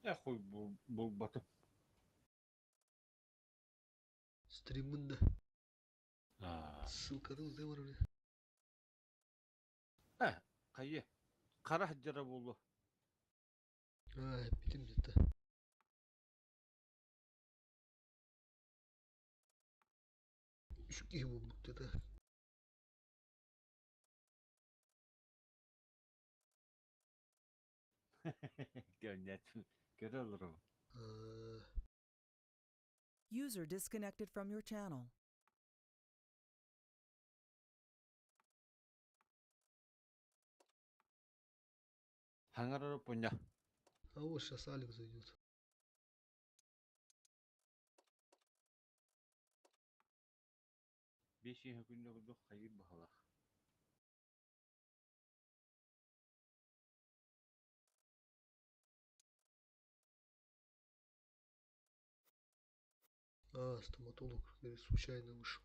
Ya koy bu batı. Стримында. Ha. Ссылканы ыздай бар эле. Kayı. Kara haccara buldu. Билим жетти. Үчкү болуп да. Gönnet. Göre olurum. User disconnected from your channel. Hangarı punya. А вот сейчас Алик зайдет. Beşi hükümde bulduk. Hayır bahala. Стоматолог, говорит, случайно вышел.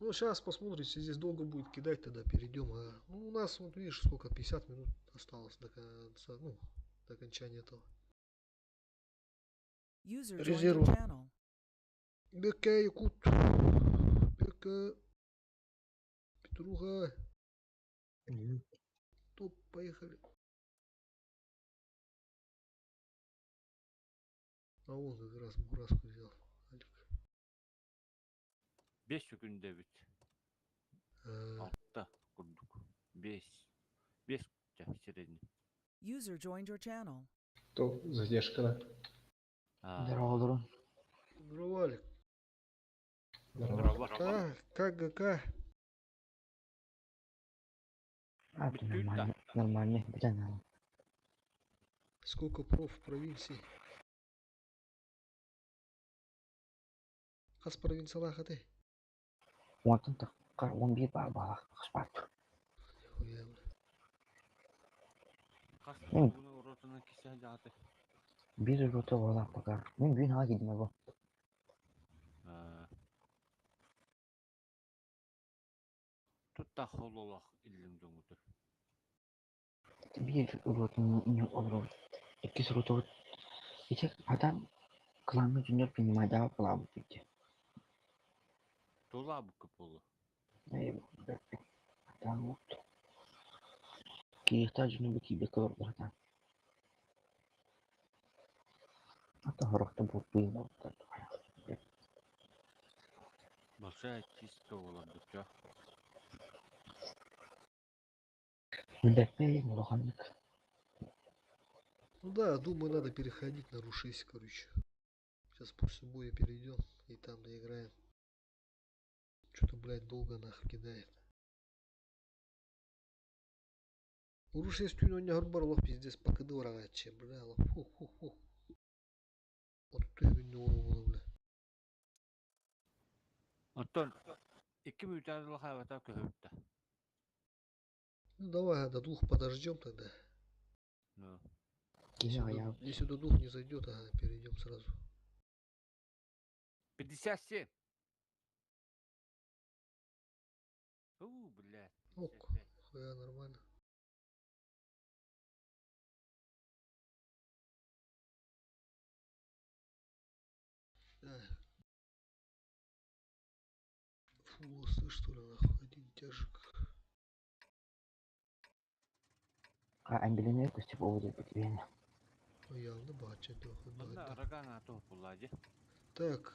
Ну, сейчас посмотрим, если здесь долго будет кидать, тогда перейдем. Ну, у нас, вот видишь, сколько, 50 минут осталось до конца, ну, до окончания этого. User joined your Резерв. channel. БК, Якут. БК. Петруха. Топ, поехали. А он как раз Бураску взял. Алик. 5 günde bit. Э, 6'ta kurduk. 5. 5 средний. User joined your channel. То задержка, да? Здорово, здорово. Здорово, Алик. Здорово. Как ГК? А, ты нормально, нормально, бля, надо. Сколько проф в провинции? Хас провинциялах ты? Вот он так, он бит баба, спать. Нихуя, бля. Kasım bunu ortasına kişi hadi. Бит уже то вода пока. Ну, бин хаги димаго. Tut da hololak illim dönüdü. Бит уже не оброс. Iki soru tuh. Itu adam kelamnya junior pinjam aja kelam gitu. Dola bu kapalı. Eh, adam kita junior bikin bekor beratan. Atau harus tebuk pinjam. Başa çisto olabilir ya. Мдп, мураханник. Ну да, думаю, надо переходить на Ру-6, короче. Сейчас после боя перейдем и там доиграем. Что-то, блядь, долго нахуй кидает. Ру-6 түйнөне гарбарлық пиздец пакыды врагачы, бля, фу. Вот түйгünde ору бля. Anton 2 mücadele hayvata köhüpte. Ну давай до двух подождем тогда. No. Я Если до двух не зайдет, перейдем сразу. 57. Блядь. Ок, хуя нормально. Фулосы, что ли, нахуй, один тяжек. амбилинер костюм оводит битвен. Явно бача, Bunda Ragana topulladı. Так,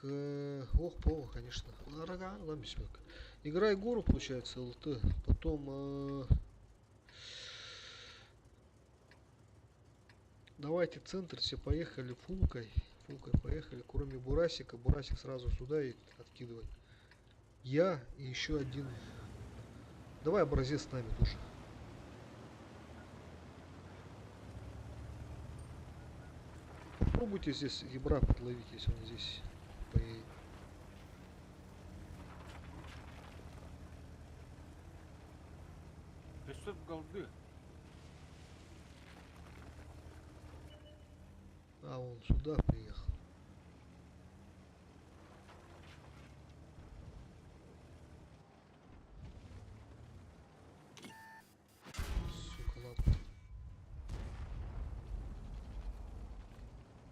ох, плохо, конечно. Рога, нам бесмек. Играй гору, получается, ЛТ. Потом давайте центр все поехали фулкой. Фулкой поехали. Кроме Бурасика. Бурасик сразу сюда и откидывай. Я и еще один. Давай образец с нами тоже. Попробуйте здесь ебра подловить, если он здесь поедет. Hüsnü kaldı. А, он сюда приехал. Сука, ладно.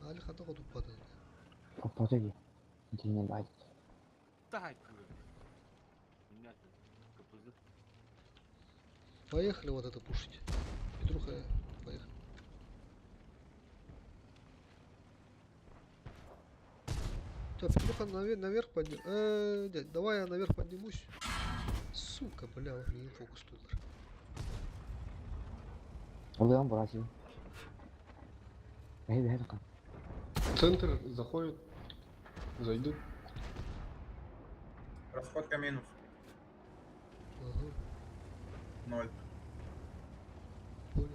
Али хата ходу падает. Подожди. Ты не бать. Daha kırıldı. Minnet kapızı. Поехали вот это пушить. Петруха, поехали. Так, Петруха наверх подним. Дядь, давай я наверх поднимусь. Сука, бля, вот мне фокус тут. Oluyor burası. Hey, такая. Центр заходит, зайдут. Расходка минус. Ага, 0. понял.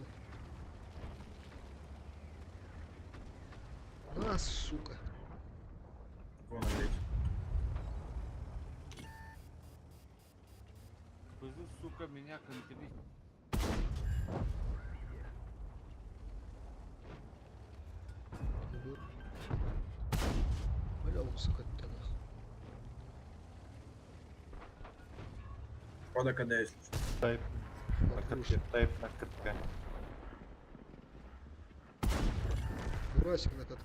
На, сука. Вон опять. Kızı suka меня конкретно. Идет. Бля, он сука, ты нахуй. Под КД, если что. Тайп на Отлично. КТ, тайп на КТ. Дурасик на катке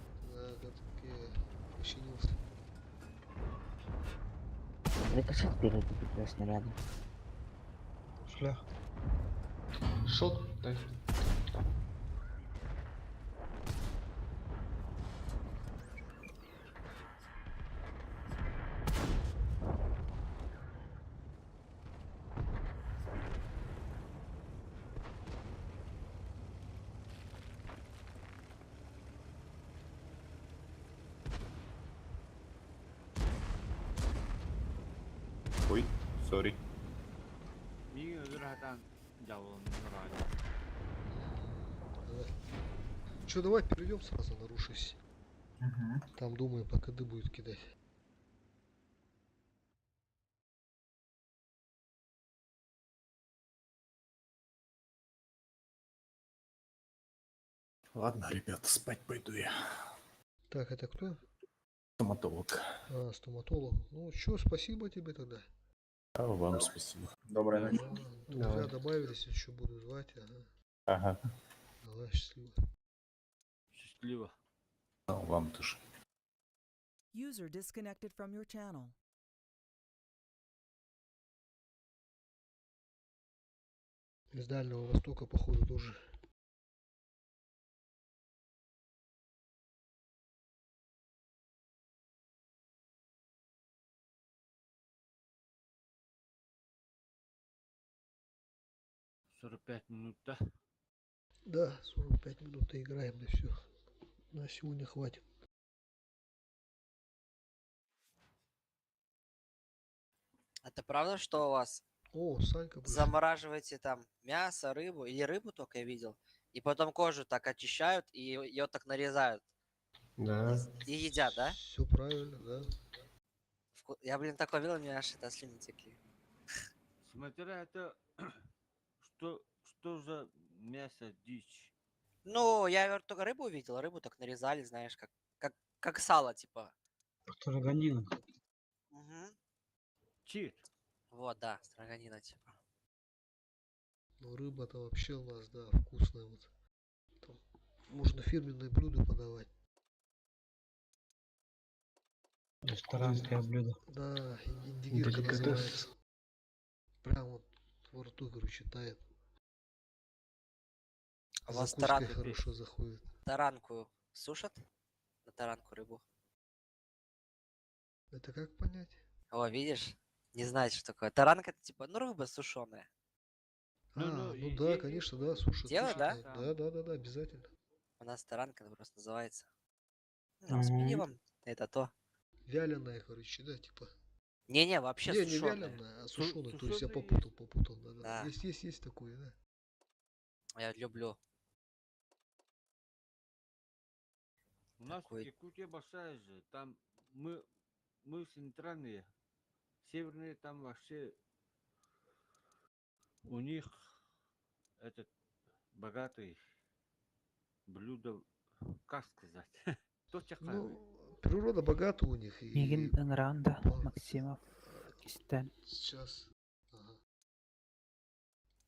починился. Рикошет впереди тебя снаряда. Шлях. Шот, дай. Ой, сори. Миги öldürheden yavrularını raylı. Давай. Че, давай перейдем сразу на Ру-6. Угу. Там, думаю, по КД будет кидать. Ладно, ребята, спать пойду я. Так, это кто? Стоматолог. А, стоматолог. Ну, чё, спасибо тебе тогда. А вам спасибо. Доброй ночи. Друзья Давай. добавились, еще буду звать. Ага. Ага. Давай, счастливо. Счастливо. Ну, вам тоже. User disconnected from your channel. Из Дальнего Востока, походу, тоже. Sonra 5 minutta. Да, 45 минут и играем, да все. На сегодня хватит. Это правда, что у вас О, Санька пришел. замораживаете там мясо, рыбу, или рыбу только я видел, и потом кожу так очищают и ее так нарезают Да. и едят, да? Все правильно, да. Я, блин, такое видел, у меня аж это слюни текли. Смотря это... Что за мясо дичь? Ну, я только рыбу видел, рыбу так нарезали, знаешь, как сало, типа. Строганина. Мгм. Чит. Вот, да, строганина, типа. Ну, рыба-то вообще у нас, да, вкусная. Вот. Там можно фирменные блюда подавать. Ресторанское блюдо. Да, индигирка Деликатес. называется. Прям вот во рту, короче, тает. А у вас Закуской таран- хорошо заходит. таранку сушат? На таранку рыбу. Это как понять? О, видишь? Не знаете, что такое. Таранка это типа, ну, рыба сушеная. Ну да, конечно, да, сушат. Делают, сушат, да? Да, обязательно. У нас таранка это просто называется. Ну, с Мгм. пивом. Это то. Вяленая, короче, да, типа. Не-не, вообще Не, не сушеная. вяленая, а сушеная. То есть я сушеная попутал, да. Да. Есть такое, да. Я люблю. У нас Такой- Якутия большая же. Там мы центральные. Северные там вообще у них этот богатый блюдо, как сказать? Кто чакай? Ну, природа богата у них. И Мигин Пенгранда, по- Максимов, Кистен. сейчас. Ага.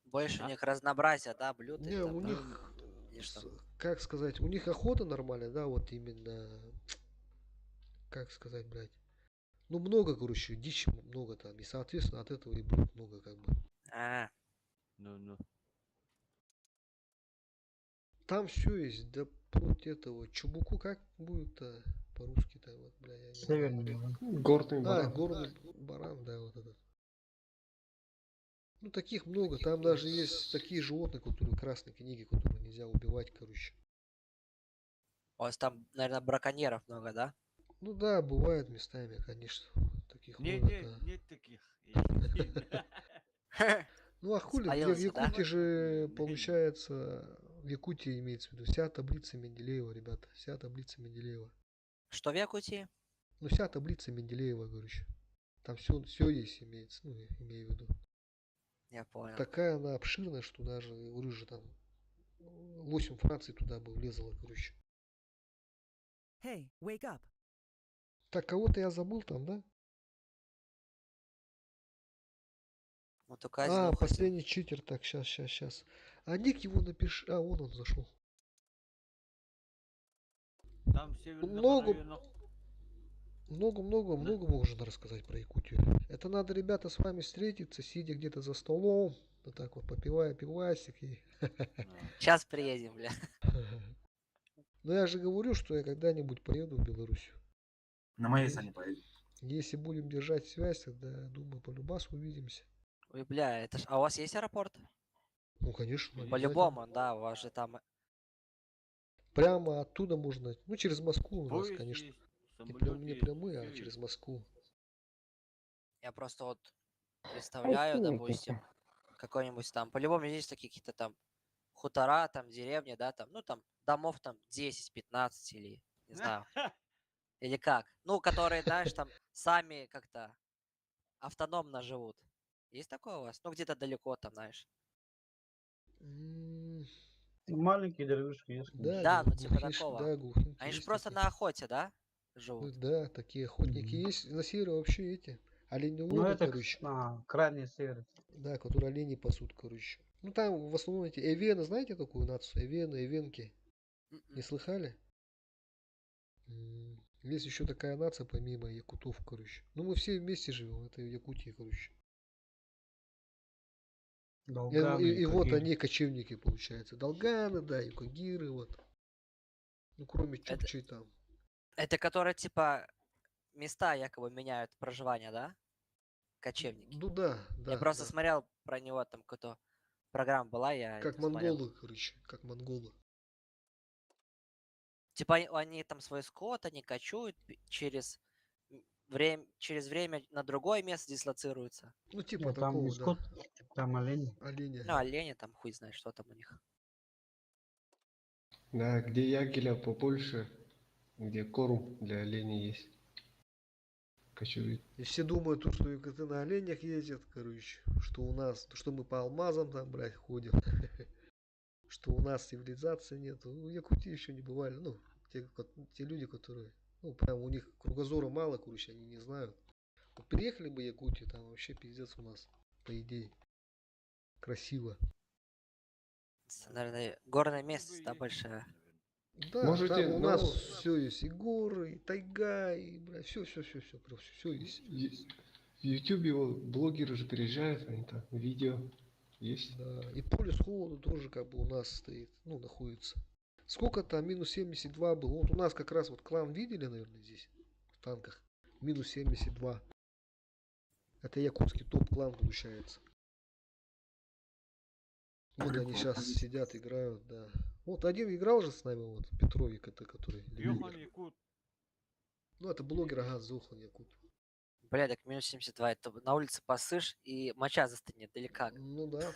Больше у А? них разнообразие, да, блюд. Не, там, у да, них, или что? как сказать, у них охота нормальная, да, вот именно, как сказать, блядь. Ну, много, короче, дичи много там, и, соответственно, от этого и блюд много, как бы. А, Ну. Там все есть, да, плоть этого, чубуку как будет-то по-русски-то, вот, бля, я не знаю. Северный. да. Горный А, баран. горный баран, да, вот этот. Ну, таких много, там даже есть такие животные, которые в красной книге, которые нельзя убивать, короче. у вас там, наверное, браконьеров много, да? Ну да, бывает местами, конечно, таких Не, много, да. нет таких. Ну а хули, в Спалился, да? Якутии же, получается, в Якутии имеется в виду вся таблица Менделеева, ребята, вся таблица Менделеева. Что в Якутии? Ну вся таблица Менделеева, короче. Там все есть, имеется, ну, я имею в виду. Я понял. Такая она обширная, что даже, говорю же, там 8 фракций туда бы влезло, короче. Hey, wake up. Так, кого-то я забыл там, да? Ну только один уходил. последний читер. Так, сейчас. А ник его напиши. А, вон он зашел. Там в северных Много- районах Много можно рассказать про Якутию. Это надо, ребята, с вами встретиться, сидя где-то за столом, вот так вот, попивая пивасик и... Сейчас приедем, бля. Но я же говорю, что я когда-нибудь поеду в Беларусь. На моей сане поедем. Если будем держать связь, тогда, думаю, полюбас увидимся. Ой, бля, это ж... А у вас есть аэропорт? Ну, конечно. обязательно. По-любому, да, у вас же там... Прямо оттуда можно, ну, через Москву у нас, поезд конечно. есть, Не, самолет не есть, прямые, а всё через есть. Москву. Я просто вот представляю, допустим, какой-нибудь там... По-любому есть такие какие-то там хутора, там деревни, да, там, ну, там домов там 10-15 или, не знаю, или как. Ну, которые, знаешь, там сами как-то автономно живут. Есть такое у вас? Ну, где-то далеко там, знаешь. М, Маленькие деревушки есть, Да, конечно. Да, ну типа глухишь, такого. да, глухинки Они же есть просто такие. на охоте, да, Ну живут? да, такие охотники Мгм. есть. На севере вообще эти Ну, оленеводы, это короче. крайний север. Да, которые оленей пасут, короче. Ну там в основном эти эвены, знаете такую нацию? Эвены, эвенки. Не М-м. слыхали? Есть еще такая нация, помимо якутов, короче. Ну мы все вместе живем, это в Якутии, короче. Долганы, И вот Кагиры. они кочевники, получается. Долганы, да, юкагиры, вот. Ну кроме Это- чукчей там. Это которые типа места якобы меняют проживание, да? Кочевники. Ну да, да. Я просто да. смотрел про него, там какая-то программа была, я Как это смотрел. монголы, короче, как монголы. Типа они там свой скот, они кочуют через время на другое место дислоцируются. Ну типа Нет, там не такого, да. скот, там олени. Оленя. Ну, олени там, хуй знает, что там у них. Да, где ягеля побольше, где корм для оленей есть. Кочует. И все думают, то, что якуты на оленях ездят, короче, что у нас, что мы по алмазам там, блядь, ходим, что у нас цивилизации нет. В Якутии еще не бывали, ну, те люди, которые, ну, прям у них кругозора мало, короче, они не знают. Вот приехали бы в Якутию, там вообще пиздец у нас, по идее, красиво. Это, наверное, горная Ну, местность, да, есть, большая. наверное. Да, Можете, там у нас ну, все есть, и горы, и тайга, и, блядь, все, прям все есть. В Ютубе блогеры же переезжают, они там видео есть. Да, и полюс холода тоже как бы у нас стоит, ну, находится. Сколько там, минус 72 было. Вот у нас как раз вот клан видели, наверное, здесь, в танках. Минус 72. Это якутский топ-клан получается. Вот они Прикол. сейчас сидят, играют, да. Вот один играл же с нами, вот, Петровик, это который. Йохан Якут. Ну, это блогер, ага, Зохан Якут. Бля, так минус 72, это на улице посышь и моча застынет, или как? Ну да,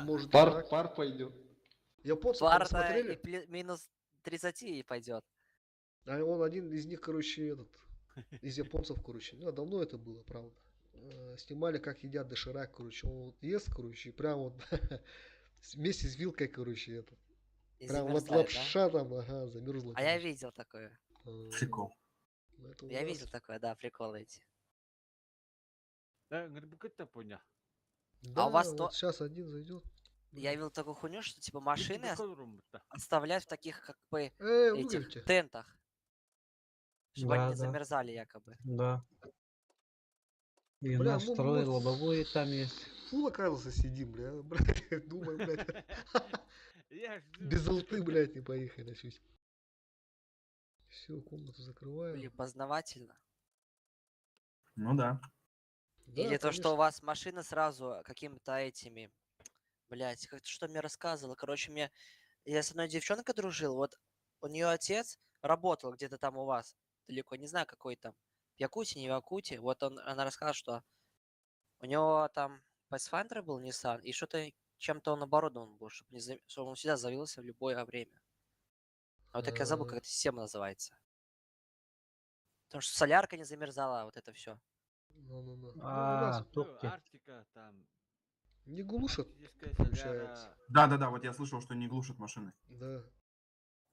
может и Пар, так. пар пойдет. Японцы там Парно и смотрели? минус 30 и пойдет. А он один из них, короче, этот, из японцев, короче. Ну, давно это было, правда. Снимали, как едят доширак, короче. Он вот ест, короче, и прям вот вместе с вилкой, короче, это. И Прям замерзает, да? лапша там, ага, замерзла. А я короче. видел такое. Прикол. Ну, это у Я нас. видел такое, да, приколы эти. Да, грибы-то поня. Да, у вас вот то- сейчас один зайдет. Я видел такую хуйню, что типа машины Машины. оставляют в таких как бы этих Выгорите. тентах. Чтобы они Да, не да. замерзали якобы. Да. И Бля, наш мы второй вот лобовой там есть. фул, оказывается, сидим, бля. Блядь, думаю, блядь, Я без алты, блядь, не поехали чуть. Все, комнату закрываем. Блин, познавательно. Ну да. Да, Или то, что у конечно. вас машины сразу какими-то этими... Блять, как что мне рассказывала. Короче, я с одной девчонкой дружил, вот у нее отец работал где-то там у вас, далеко, не знаю, какой там, в Якутии, не в Якутии. Вот она рассказала, что у него там Pathfinder был Nissan, и что-то чем-то он оборудован был, чтобы он всегда завелся в любое время. А вот так я забыл, как эта система называется. Потому что солярка не замерзала, вот это все. Ну, у нас топки. Арктика, там, не глушат, арктическая получается. соляра. Да, вот я слышал, что не глушат машины. Да.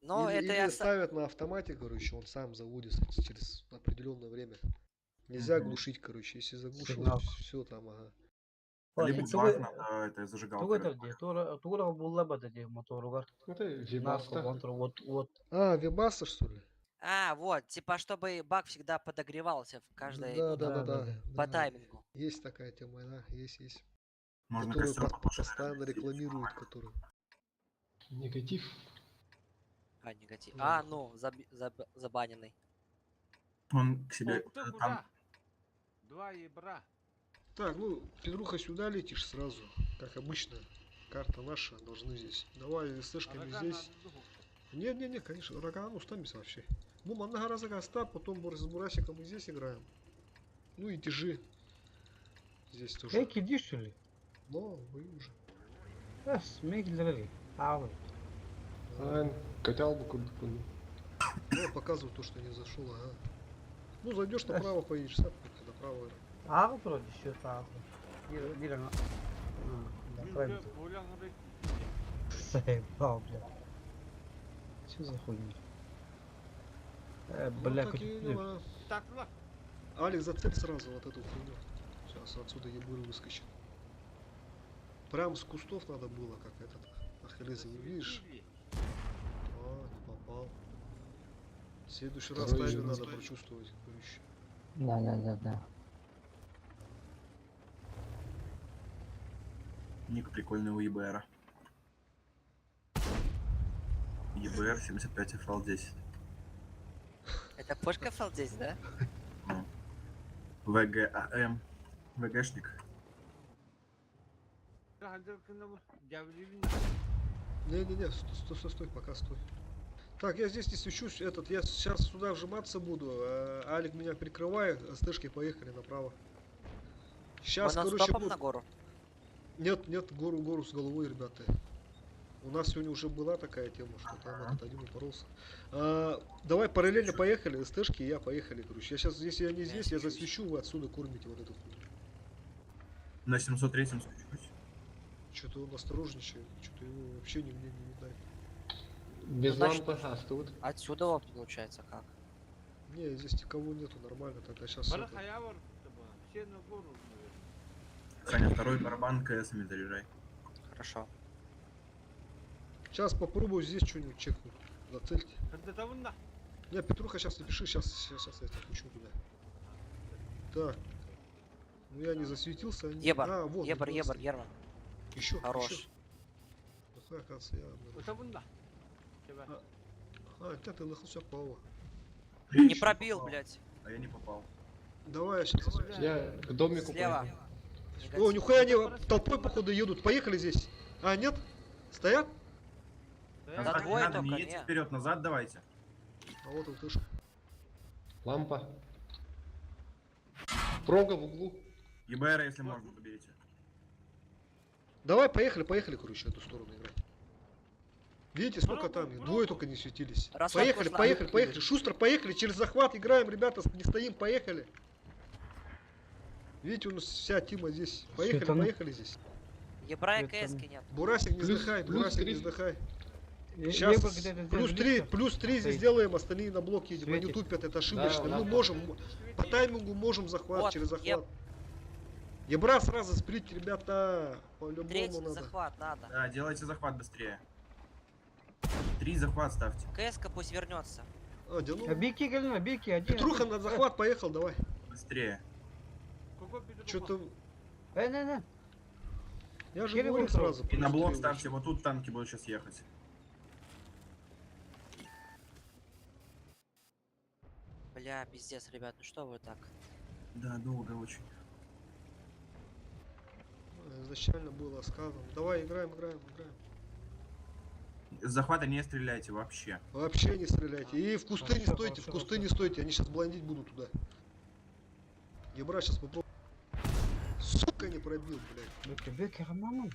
Но или это или я... ставят на автомате, короче, он сам заводится через определенное время. Нельзя Мгм. глушить, короче. Если заглушил, Сигнал. все там, ага. Либо Тугай- бак надо, это зажигалка. Тугай тарди, тугай буллаба тади моторугар. Это Насколько Вибаста. контр, вот. А, Вибаса, что ли? А, вот, типа, чтобы бак всегда подогревался в каждой Да, минуте. да, да, Да, да. да, По да. таймингу. Есть такая тема, да, есть. Можно Которую костер потушить, постоянно развести, рекламируют, нормально. которую. Негатив. А, негатив. Ну, А, ну, забаненный. Он к себе Кто там куда? Два ебра. Так, ну, Петруха, сюда летишь сразу, как обычно. Карта наша, должны здесь. Давай СТшками здесь. Не, конечно, Роган устамись вообще. Ну, Манна Разага Остап, потом с Бурасиком мы здесь играем. Ну и тяжи. Здесь тоже. Эй, киди, что ли? Но вы уже. Смех для Ау. Айн, катал бы куда-то. Ну, показываю то, что не зашел, ага. Ну, зайдешь направо, поедешь, сам направо. Ау, вроде, что-то ау. Дира, ну. Да, правильно. Заебал, бля. Что за хуйня? Бля, Ну, такие хоть... дела. Так, ладно. Алекс, зацепь сразу вот эту хуйню. Сейчас отсюда ебуры выскочит. Прям с кустов надо было, как этот. Ахиллес, не видишь? А, не попал. В следующий раз Второй таймер же надо прочувствовать. Курищ. Да. ник прикольный у ЕБР. ЕБР 75 FL 10. Это пушка FL10, да? ВГАМ. ВГшник. Не, стой, пока стой. Так, я здесь не свечусь, я сейчас сюда вжиматься буду, а Алик меня прикрывает, СТшки поехали направо. Сейчас, Мы короче, нон-стопом будет... на гору. Нет, гору с головой, ребята. У нас сегодня уже была такая тема, что там этот один упоролся. Давай параллельно поехали, СТшки и я поехали, короче. Я сейчас, если я не здесь, я засвечу, вы отсюда кормите вот эту хуйню. На 703-м свечусь. Что-то он осторожничает, что-то его вообще нигде не видать. Без Ну, значит, лампы остут. Отсюда вот получается как. Не, здесь никого нету, нормально, тогда сейчас... Все на гору, Саня, второй барабан КСами заряжай. Хорошо. Сейчас попробую здесь что-нибудь чекнуть. Зацельте. наверное. Не, Петруха, сейчас напиши, сейчас я тебя включу туда. Так. Ну я не засветился. Ебар, А, вот. Ебар, Герман. Еще. Хорош. Нахуй, оказывается, я... А, ты лохался Пава. Не пробил, блядь. А я не попал. Давай, я сейчас засвечу. Я к домику Слева. поехал. О, нихуя они толпой, походу, едут. Поехали здесь. А, нет? Стоят? Да Назад не двое надо, только, не едьте не. вперед, назад давайте. А вот он тоже. Лампа. Прога в углу. ЕБР, если можно, заберите. Давай, поехали, короче, эту сторону играть. Видите, сколько там? Пробуй, Двое только не светились. Рассадку Поехали. Шустер, поехали. Через захват играем, ребята, не стоим, поехали. Видите, у нас вся тима здесь. Поехали здесь. Ебра и Это- КСки нет. Бурасик не Плюс- вздыхай, плюс Бурасик не 3. вздыхай. Ебар Сейчас где-то здесь плюс 3 здесь стоит. сделаем, остальные на блок едем. Они Светит. тупят, это ошибочно. Да, Мы да. можем, по таймингу можем захват, Вот, через еб. захват. Ебра сразу сплить, ребята. По-любому Третий надо. захват надо. Да, делайте захват быстрее. 3 захват ставьте. КСка пусть вернется. А, да ну. Бики, Галина, бики, один. Петруха на захват поехал, давай. Быстрее. Что-то... Не. Я же Кири говорил выбрал. сразу. И на плюс блок 3 ставьте, вот тут танки будут сейчас ехать. Бля, пиздец, ребят, ну что вы так? Да, долго очень. Изначально было сказано. Давай, играем. С захвата не стреляйте вообще. Вообще не стреляйте. И в кусты не Хорошо, стойте, в хорошо, кусты хорошо. не стойте. Они сейчас блондить будут туда. Ебра сейчас попробуй. Сука, не пробил, блядь. Бики, Роман.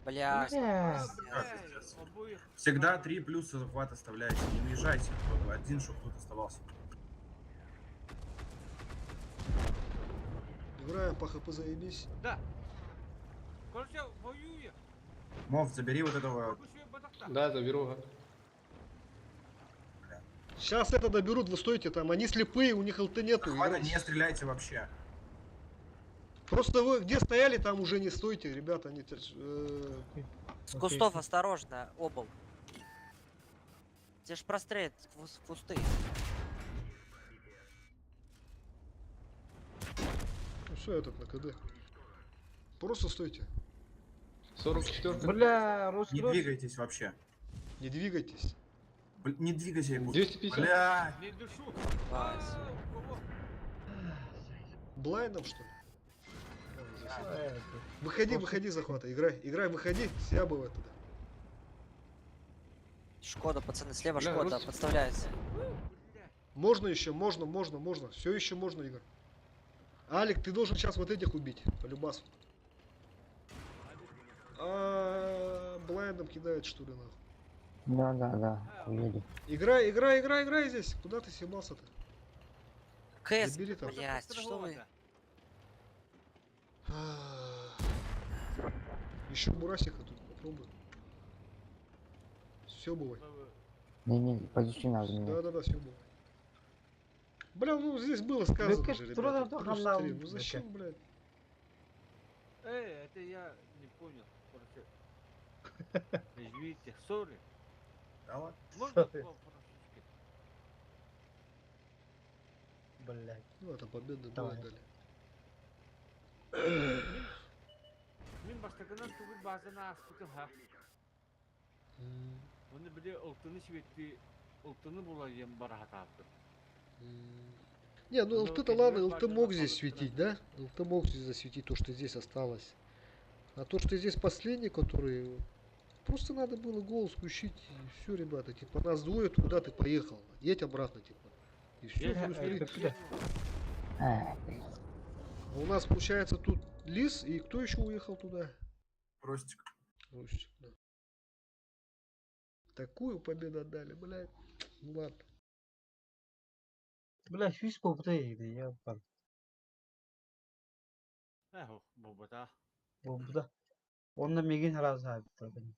Бля, Бля. пиздец. Всегда 3 плюса захват оставляйте. Не уезжайте. Один, чтобы тут оставался. Играем по ХП, заебись. Да. Короче, воюю. Мов, забери вот этого. Да, заберу. Сейчас это доберут, вы стойте там. Они слепые, у них ЛТ нету. Захвата играйте. не стреляйте вообще. Просто вы где стояли, там уже не стойте, ребята. Они, С кустов осторожно, обл. Тебе ж простреет в кусты. ну все, этот на КД. Просто стойте. 44. Бля, Не русский. двигайтесь вообще. Не двигайтесь. Не двигайся, Якут. 250. Бля, Не душу. Класс. А, у кого? Блайндом, что ли? А, здесь. Выходи, захвата. Играй, выходи. Сябывай туда. Шкода, пацаны, слева Бля, Шкода, русский. подставляется. Можно еще, можно. Все еще можно, Игорь. Алик, ты должен сейчас вот этих убить. По любасу. Блайндом кидает, что ли, нахуй. Да, увидел. Играй здесь. Куда ты съебался-то? КС, Забери там. блядь, что вы? Еще бурасика тут попробуй. Все бывает. Не, подожди, надо меня. Да, все бывает. Бля, ну здесь было сказано Выки же, трудно ребята. там Плюс нам 3. Ну выки. зачем, блядь? Это я не понял. Просто. Извините, сори. давай. Можно по-французски? Блядь. Ну, это победа Давай. боя дали. Мен бастығынан түгіл базына астықы ха. Оны біле ұлтыны себетті, ұлтыны болайын бара хатапты. Не, ну Ну, ЛТ-то вот ладно, идёт ЛТ база мог на здесь палубе, светить, да? ЛТ мог здесь засветить то, что здесь осталось. А то, что здесь последний, который... Просто надо было голос включить, и все, ребята. Типа, нас двое, куда ты поехал? Едь обратно, типа. И все, плюс 3. У нас, получается, тут Лис, и кто еще уехал туда? Ростик. Ростик, да. Такую победу отдали, блядь. Ну ладно. Бля, фиш попытайdı ya bak. Бобата. Bu da. Onda Megin razı abi tabii.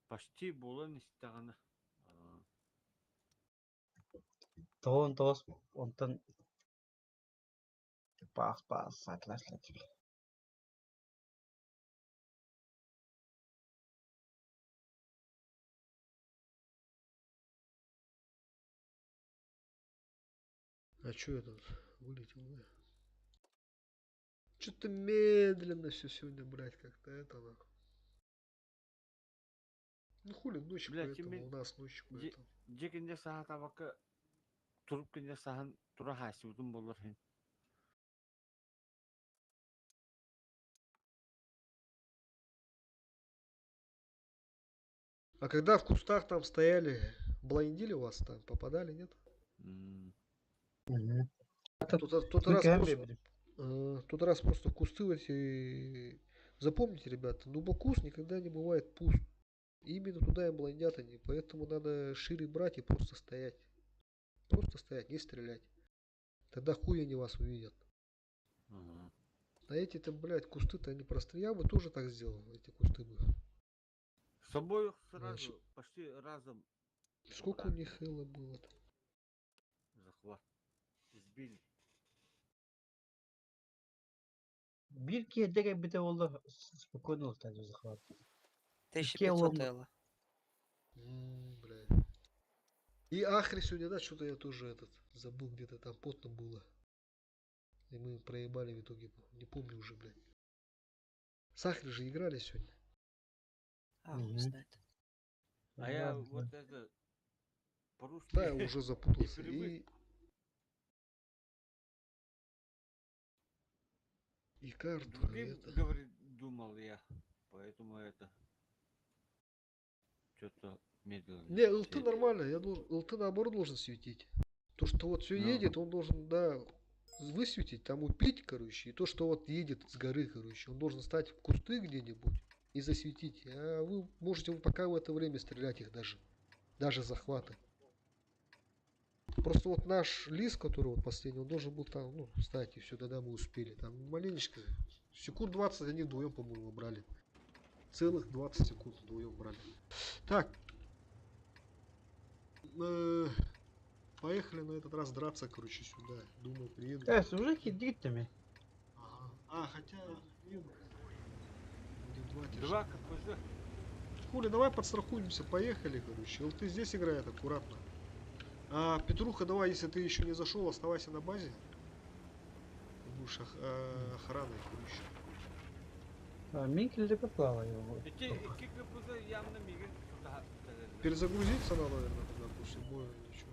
Почти болан істіғаны. Тоğun toğuz ondan pas atlasla gibi. А чё это вылетел, да? Что-то медленно все сегодня, блядь, как-то это нахуй. Ну хули ночь, Блядь, поэтому тебе у нас ночь, поэтому. Жекінде саға табақы тұрып кенде саған тұра хасудың болыр хен. А когда в кустах там стояли, блайндили вас там, попадали, нет? Тот раз просто, тот раз просто кусты эти... Запомните, ребята, ну куст никогда не бывает пуст. Именно туда и блайндят они, поэтому надо шире брать и просто стоять. Просто стоять, не стрелять. Тогда хуй они вас увидят. А эти-то, блядь, кусты-то они просто... Я бы тоже так сделал, эти кусты бы. С собой Значит, сразу, почти разом. Сколько у них хейла было-то? Захват. Сбили. Bir kere bir de oldu spokojno ostali захват. 1500 элла. Бля. И Ахри сегодня, да, что-то я тоже этот забыл, где-то там потно было. И мы проебали в итоге, не помню уже, блядь. С Ахри же играли сегодня. А, хуй знает. А я вот это по-русски. Да, я уже запутался. привык. И карту, Другим, это... говорит, думал я. Поэтому это что-то медленно. Не, ЛТ нормально, я должен, ЛТ наоборот должен светить. То, что вот все Ну. едет, он должен, да, высветить, там упить, короче, и то, что вот едет с горы, короче, он должен стать в кусты где-нибудь и засветить. А вы можете пока в это время стрелять их даже захваты. Просто вот наш лис, который вот последний, он должен был там, ну, встать, и все, тогда мы успели. Там маленечко, секунд 20 они вдвоем, по-моему, брали. Целых 20 секунд вдвоем брали. Так. Поехали на этот раз драться, короче, сюда. Думаю, приеду. Мужики, дітьми. Ага. А, хотя... еду. Будет два тише. Два КПЗ. Хули, давай подстрахуемся, поехали, короче. ЛТ здесь играет аккуратно. А, Петруха, давай, если ты еще не зашел, оставайся на базе. Ты будешь охраной, короче. Мінкель де плаває. от. İki КПЗ yanına migin. Перезагрузиться надо, наверное, тогда после боя, ничего.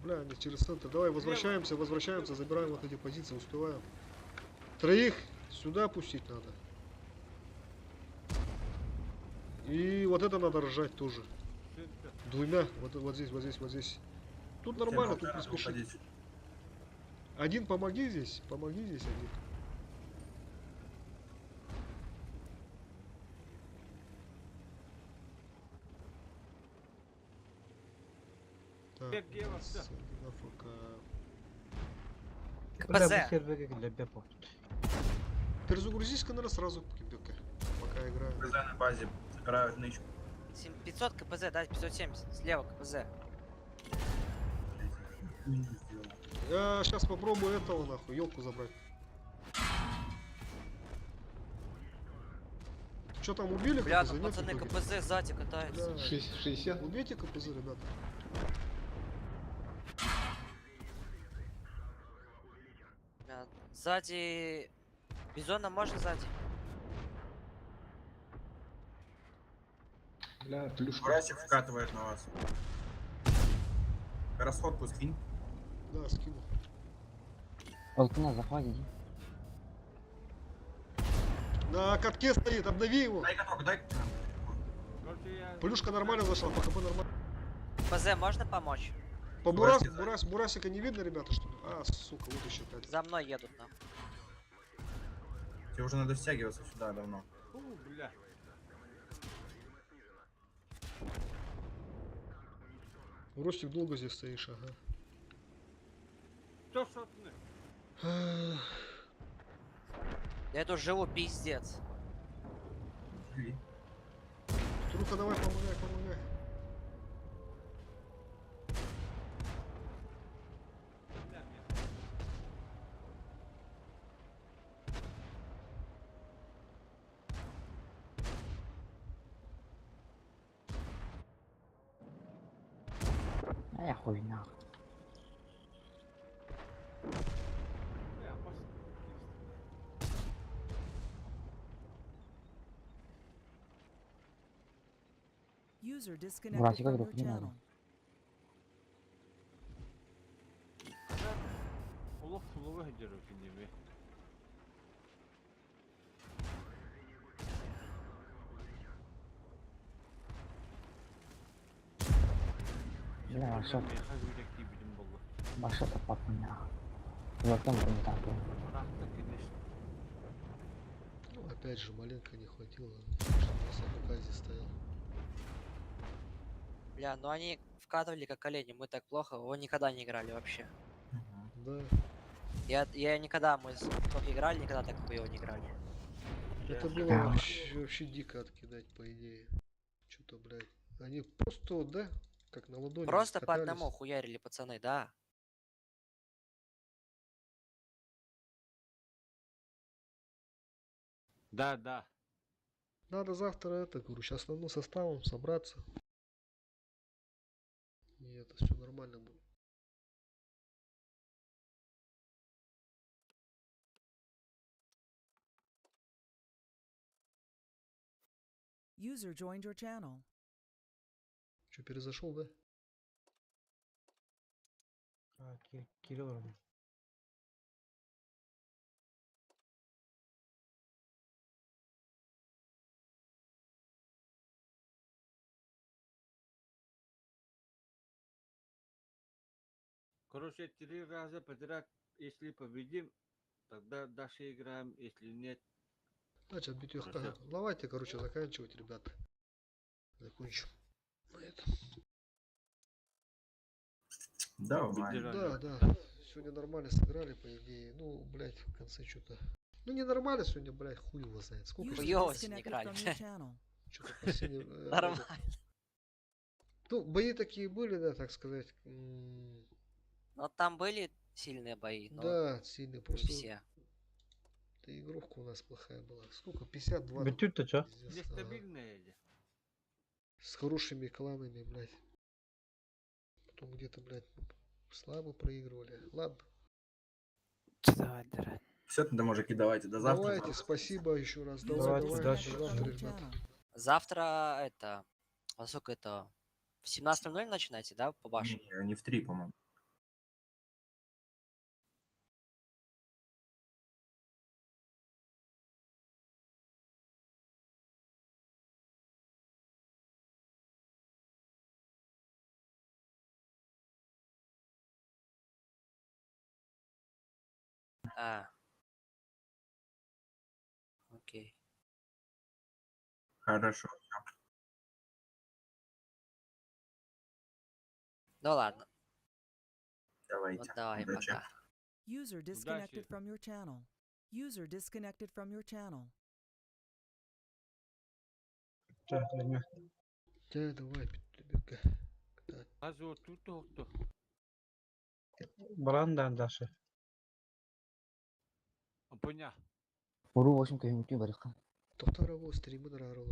Бля, они через центр. Давай, возвращаемся, забираем вот эти позиции, успеваем. Троих сюда пустить надо. И вот это надо рожать тоже. Двумя, вот здесь. Тут нормально, тут не спеши. Один помоги здесь один. Так, Бег Ева, всё. АФК. Бля, КПЗ. сервери для бепов. Перезагрузись-ка, наверное, сразу кибека, пока играю. КПЗ на базе. Собирают нычку. 500 КПЗ, да, 570. Слева КПЗ. Я сейчас попробую этого нахуй, елку забрать. Что там убили? Бля, КПЗ? ну Нет пацаны, в итоге? КПЗ сзади катаются. Бля, 60. убейте КПЗ, ребята. Бля, сзади... Бизона можно сзади? Бля, плюшка. Бурасик вкатывает на вас. Расходку скинь. Да, скину. Полтина, заходи. На катке стоит, обнови его. Дай каток, дай. Короче, я... Плюшка нормально зашла, по КП нормально. КПЗ можно помочь? По Бурасик, Бурасика не видно, ребята, что ли? А, сука, вот еще опять. За мной едут нам. Тебе уже надо стягиваться сюда давно. Бля. Ростик, долго здесь стоишь, ага. Кто шотны? Я тут живу, пиздец. Живи. Петруха, давай, помогай. Бля, мне А я хуй нахуй. бля, пошли. User disconnected Братик, from говорю, your не надо. channel. Улов уловы держу в ними. Бля, что Я хожу, как будем было. баша то папа нахуй. Вот там не так. Рахта, конечно. Ну, опять же, маленько не хватило, чтобы я с АФК здесь стоял. Бля, ну они вкатывали как олени, мы так плохо, его никогда не играли вообще. Да. Я никогда, мы только играли, никогда так его не играли. Это было Да. вообще дико откидать, по идее. Что-то, блядь. Они просто, вот, да, как на ладони. Просто по катались. одному хуярили пацаны, да. Да, да. Надо завтра это, говорю, сейчас основным составом собраться. И это все нормально будет. User joined your channel. Что, перезашел, да? А, Кирилл. Короче, 3 раза подряд, если победим, тогда дальше играем, если нет, Значит, битве. Хорошо. Давайте, короче, заканчивать, ребята. Закончим. На этом. Давай. Бедера. Да. Сегодня нормально сыграли, по идее. Ну, блядь, в конце что-то. Ну, не нормально сегодня, блядь, хуй его знает. Сколько User Хуёво сегодня disconnected играли. from your channel. что-то последнее... Нормально. Ну, бои такие были, да, так сказать. Но там были сильные бои, но Да, сильный. не Просто все. доигровка у нас плохая была. Сколько? 52. Bütün чё? Пиздец, ага. Нестабильная или? С хорошими кланами, блядь. Потом где-то, блядь, слабо проигрывали. Ладно. Давай, Дерен. Все тогда, мужики, давайте до завтра. Давайте, спасибо еще раз. User Давай, Давайте, давай. удачи. До disconnected from завтра, your ребята. channel. Завтра это... Во сколько это? В 17:00 начинаете, да, по башне? Не в 3, по-моему. А. Окей. Хорошо. Ну ладно. Давайте. Вот давай, Удачи. пока. User disconnected from your channel. User disconnected from your channel. Так, возьми. Да, давай, ребятка. Азо тут oldu. Барандан Даша. Поня. Уру, в общем, кем-то барыха. Тоқтар ағай стримін аралап